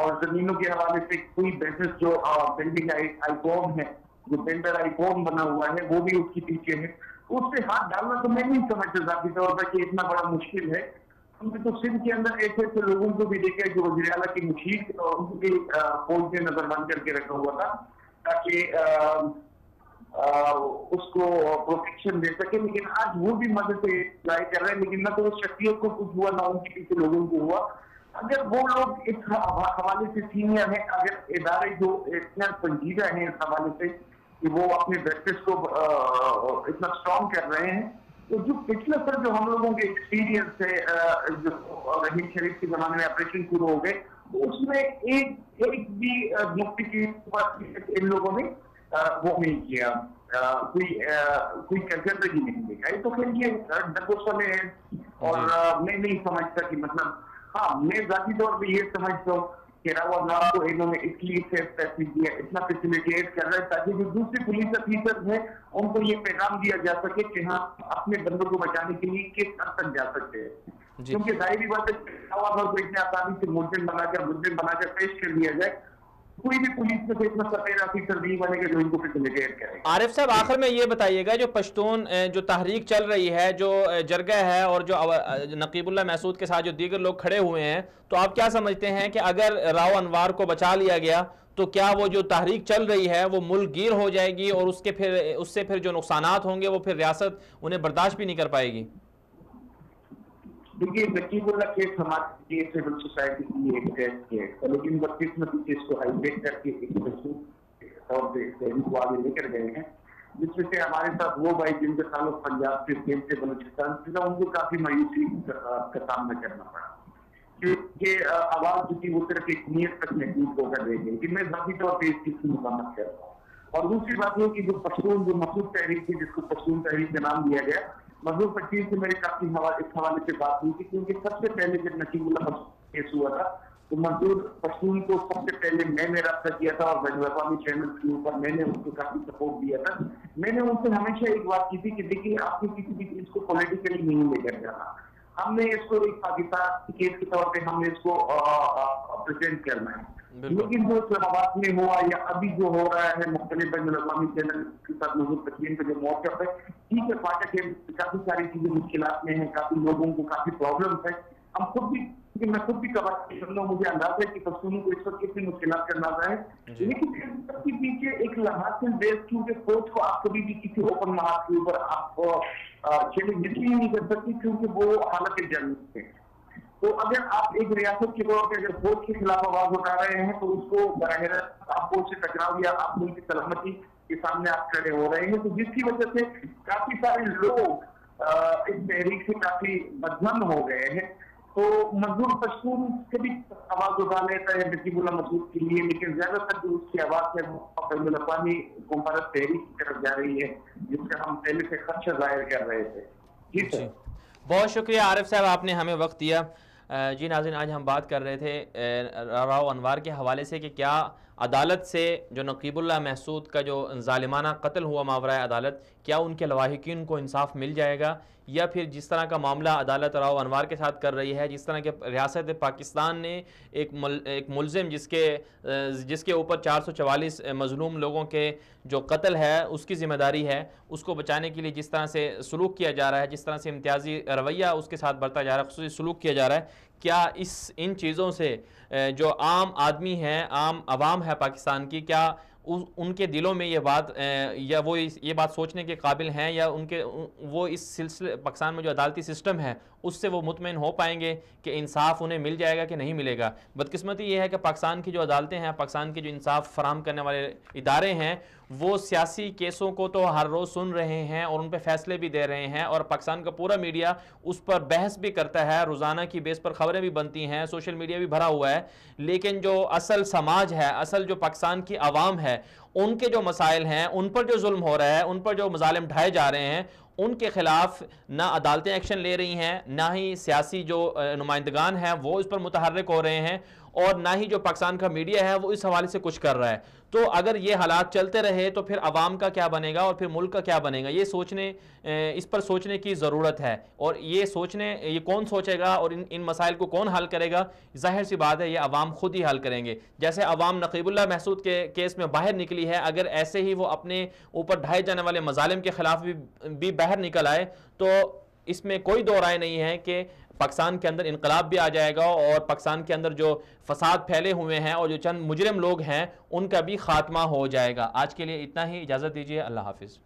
اور زمینوں کے حوالے سے کوئی بزنس جو بلڈنگ آئیکون ہے, جو بلڈر آئیکون بنا ہوا ہے, وہ بھی اس کے پیچھے ہے. اس سے ہاتھ ڈالنا تو میں نہیں سمجھتا ذاتی طور پر کہ اتنا بڑا مشکل ہے. ہم نے تو سندھ کے اندر ایسے ایسے لوگوں کو بھی دیکھا ہے جو وزیر اعلیٰ کی مشیر ان کو بھی فوج میں نظر بند کر کے رکھا ہوا تھا تاکہ اس کو پروٹیکشن دے سکے, لیکن آج وہ بھی مدد سے ٹرائی کر رہے ہیں, لیکن نہ تو اس شخصیت کو کچھ ہوا نہ ان کے پیچھے لوگوں کو ہوا. اگر وہ لوگ اس حوالے سے سینئر ہیں, اگر ادارے جو اتنا سنجیدہ ہیں اس حوالے سے کہ وہ اپنے پریکٹس کو اتنا اسٹرانگ کر رہے ہیں, تو جو پچھلے سر جو ہم لوگوں کے ایکسپیرینس ہے جو رحیم شریف کے زمانے میں آپریشن شروع ہو گئے, اس میں ایک بھی مفتی کی ان لوگوں نے وہ نہیں کیا, کوئی کارکردگی نہیں دکھائی. تو پھر یہ ڈکوسلے ہیں اور میں نہیں سمجھتا کہ مطلب, ہاں میں ذاتی طور پہ یہ سمجھتا ہوں کہ راو انور کو انہوں نے اس لیے فیسلٹی دیا, اتنا فیسیلیٹیٹ کر رہا ہے تاکہ جو دوسرے پولیس افیسر ہیں ان کو یہ پیغام دیا جا سکے کہ ہاں اپنے بندوں کو بچانے کے لیے کس حد تک جا سکتے ہیں. کیونکہ ظاہری بات ہے راو انور کو اتنے آسانی سے مجرم بنا کر پیش کر دیا جائے, کوئی بھی پولیس میں سے اتنا سفید آفیسر نہیں بنے گا جو ان کو فیسیلیٹیٹ کرے.
عارف صاحب, آخر میں یہ بتائیے گا, جو پشتون جو تحریک چل رہی ہے, جو جرگہ ہے اور جو نقیب اللہ محسود کے ساتھ جو دیگر لوگ کھڑے ہوئے ہیں, تو آپ کیا سمجھتے ہیں کہ اگر راو انور کو بچا لیا گیا تو کیا وہ جو تحریک چل رہی ہے وہ ملک گیر ہو جائے گی اور اس سے پھر جو نقصانات ہوں گے وہ پھر ریاست انہیں برداشت بھی نہیں کر پائے گی؟
دیکھیے نقیب اللہ کیس ہماری سول سوسائٹی کی ایک ٹیسٹ ہے, لیکن بس میں اس کو ہائیلائٹ کر کے ایک طور پہ کو آگے لے کر گئے ہیں, جس میں سے ہمارے ساتھ وہ بھائی جن کا تعلق پنجاب سے بلوچستان سے تھا, ان کو کافی مایوسی کا سامنا کرنا پڑا کیونکہ آواز جو تھی وہ صرف ایک نیت تک محدود ہو کر رہ گئی کہ میں ذاتی طور پہ اس چیز کی مذمت کرتا ہوں. اور دوسری بات یہ کہ جو پشتون جو مسعود تحریک تھی, جس کو پشتون تحریک کا نام دیا گیا, مسعود پشتون سے میرے کافی اس حوالے سے بات ہوئی تھی, کیونکہ سب سے پہلے جب نقیب اللہ کیس ہوا تھا تو مسعود پشتون کو سب سے پہلے میں نے رابطہ کیا تھا اور بین الاقوامی چینل کے اوپر میں نے اس کو کافی سپورٹ دیا تھا. میں نے ان سے ہمیشہ ایک بات کی تھی کہ دیکھیے آپ نے کسی بھی چیز کو پولیٹیکلی نہیں لے کر جانا, ہم نے اس کو ایک پاکستان کیس کے طور پہ ہم نے اس کو پریزنٹ کرنا ہے. لیکن جو اسلام آباد میں ہوا یا ابھی جو ہو رہا ہے مختلف بین الاقوامی چینل کے ساتھ مسعود پشتون کا جو موقف ہے, ٹھیک ہے فاٹک ہے, کافی ساری چیزیں مشکلات میں ہیں, کافی لوگوں کو کافی پرابلمس ہیں, ہم خود بھی کیونکہ میں خود بھی کبھی مجھے اندازہ ہے کہ پشتونوں کو اس وقت کتنی مشکلات کا اندازہ ہے، لیکن اس سب کے پیچھے ایک لمحات بیس کیونکہ کوچ کو آپ کبھی بھی کسی اوپن مہارت کے اوپر آپ چیلنج یقین نہیں کر سکتی کیونکہ وہ حالت جنگ ہے. تو اگر آپ ایک ریاست کے طور پہ اگر فوج کے خلاف آواز اٹھا رہے ہیں تو اس کو براہ راست آپ فوج سے ٹکراؤ یا آپ ملک کی سلامتی کے سامنے آپ کھڑے ہو رہے ہیں، تو جس کی وجہ سے کافی سارے لوگ اس تحریک سے کافی بدنام ہو گئے ہیں. تو مزدور پشتون سے بھی آواز اٹھا لیتا ہے نقیب اللہ مسعود کے لیے، لیکن زیادہ تر جو اس کی آواز ہے وہ بین الاقوامی قوم پرست تحریک کی طرف جا رہی ہے، جس کا ہم پہلے سے خدشہ ظاہر کر رہے تھے. جی سر.
بہت شکریہ عارف صاحب، آپ نے ہمیں وقت دیا. جی ناظرین، آج ہم بات کر رہے تھے راؤ انوار کے حوالے سے کہ کیا عدالت سے جو نقیب اللہ محسود کا جو ظالمانہ قتل ہوا ماورائے عدالت، کیا ان کے لواحقین کو انصاف مل جائے گا، یا پھر جس طرح کا معاملہ عدالت راؤ انوار کے ساتھ کر رہی ہے، جس طرح کے ریاست پاکستان نے ایک ملزم جس کے اوپر 444 مظلوم لوگوں کے جو قتل ہے اس کی ذمہ داری ہے، اس کو بچانے کے لیے جس طرح سے سلوک کیا جا رہا ہے، جس طرح سے امتیازی رویہ اس کے ساتھ برتا جا رہا ہے، خصوصی سلوک کیا جا رہا ہے، کیا ان چیزوں سے جو عام آدمی ہیں، عام عوام ہے پاکستان کی، کیا ان کے دلوں میں یہ بات یا وہ یہ بات سوچنے کے قابل ہیں، یا وہ اس سلسلے پاکستان میں جو عدالتی سسٹم ہے اس سے وہ مطمئن ہو پائیں گے کہ انصاف انہیں مل جائے گا کہ نہیں ملے گا؟ بدقسمتی یہ ہے کہ پاکستان کی جو عدالتیں ہیں، پاکستان کے جو انصاف فراہم کرنے والے ادارے ہیں، وہ سیاسی کیسوں کو تو ہر روز سن رہے ہیں اور ان پہ فیصلے بھی دے رہے ہیں، اور پاکستان کا پورا میڈیا اس پر بحث بھی کرتا ہے، روزانہ کی بیس پر خبریں بھی بنتی ہیں، سوشل میڈیا بھی بھرا ہوا ہے. لیکن جو اصل سماج ہے، اصل جو پاکستان کی عوام ہے، ان کے جو مسائل ہیں، ان پر جو ظلم ہو رہا ہے، ان پر جو مظالم ڈھائے جا رہے ہیں، ان کے خلاف نہ عدالتیں ایکشن لے رہی ہیں، نہ ہی سیاسی جو نمائندگان ہیں وہ اس پر متحرک ہو رہے ہیں، اور نہ ہی جو پاکستان کا میڈیا ہے وہ اس حوالے سے کچھ کر رہا ہے. تو اگر یہ حالات چلتے رہے تو پھر عوام کا کیا بنے گا اور پھر ملک کا کیا بنے گا؟ اس پر سوچنے کی ضرورت ہے. اور یہ کون سوچے گا اور ان مسائل کو کون حل کرے گا؟ ظاہر سی بات ہے یہ عوام خود ہی حل کریں گے. جیسے عوام نقیب اللہ محسود کے کیس میں باہر نکلی ہے، اگر ایسے ہی وہ اپنے اوپر ڈھائے جانے والے مظالم کے خلاف بھی باہر نکل آئے تو اس میں کوئی دو رائے نہیں ہے کہ پاکستان کے اندر انقلاب بھی آ جائے گا، اور پاکستان کے اندر جو فساد پھیلے ہوئے ہیں اور جو چند مجرم لوگ ہیں ان کا بھی خاتمہ ہو جائے گا. آج کے لیے اتنا ہی، اجازت دیجیے، اللہ حافظ.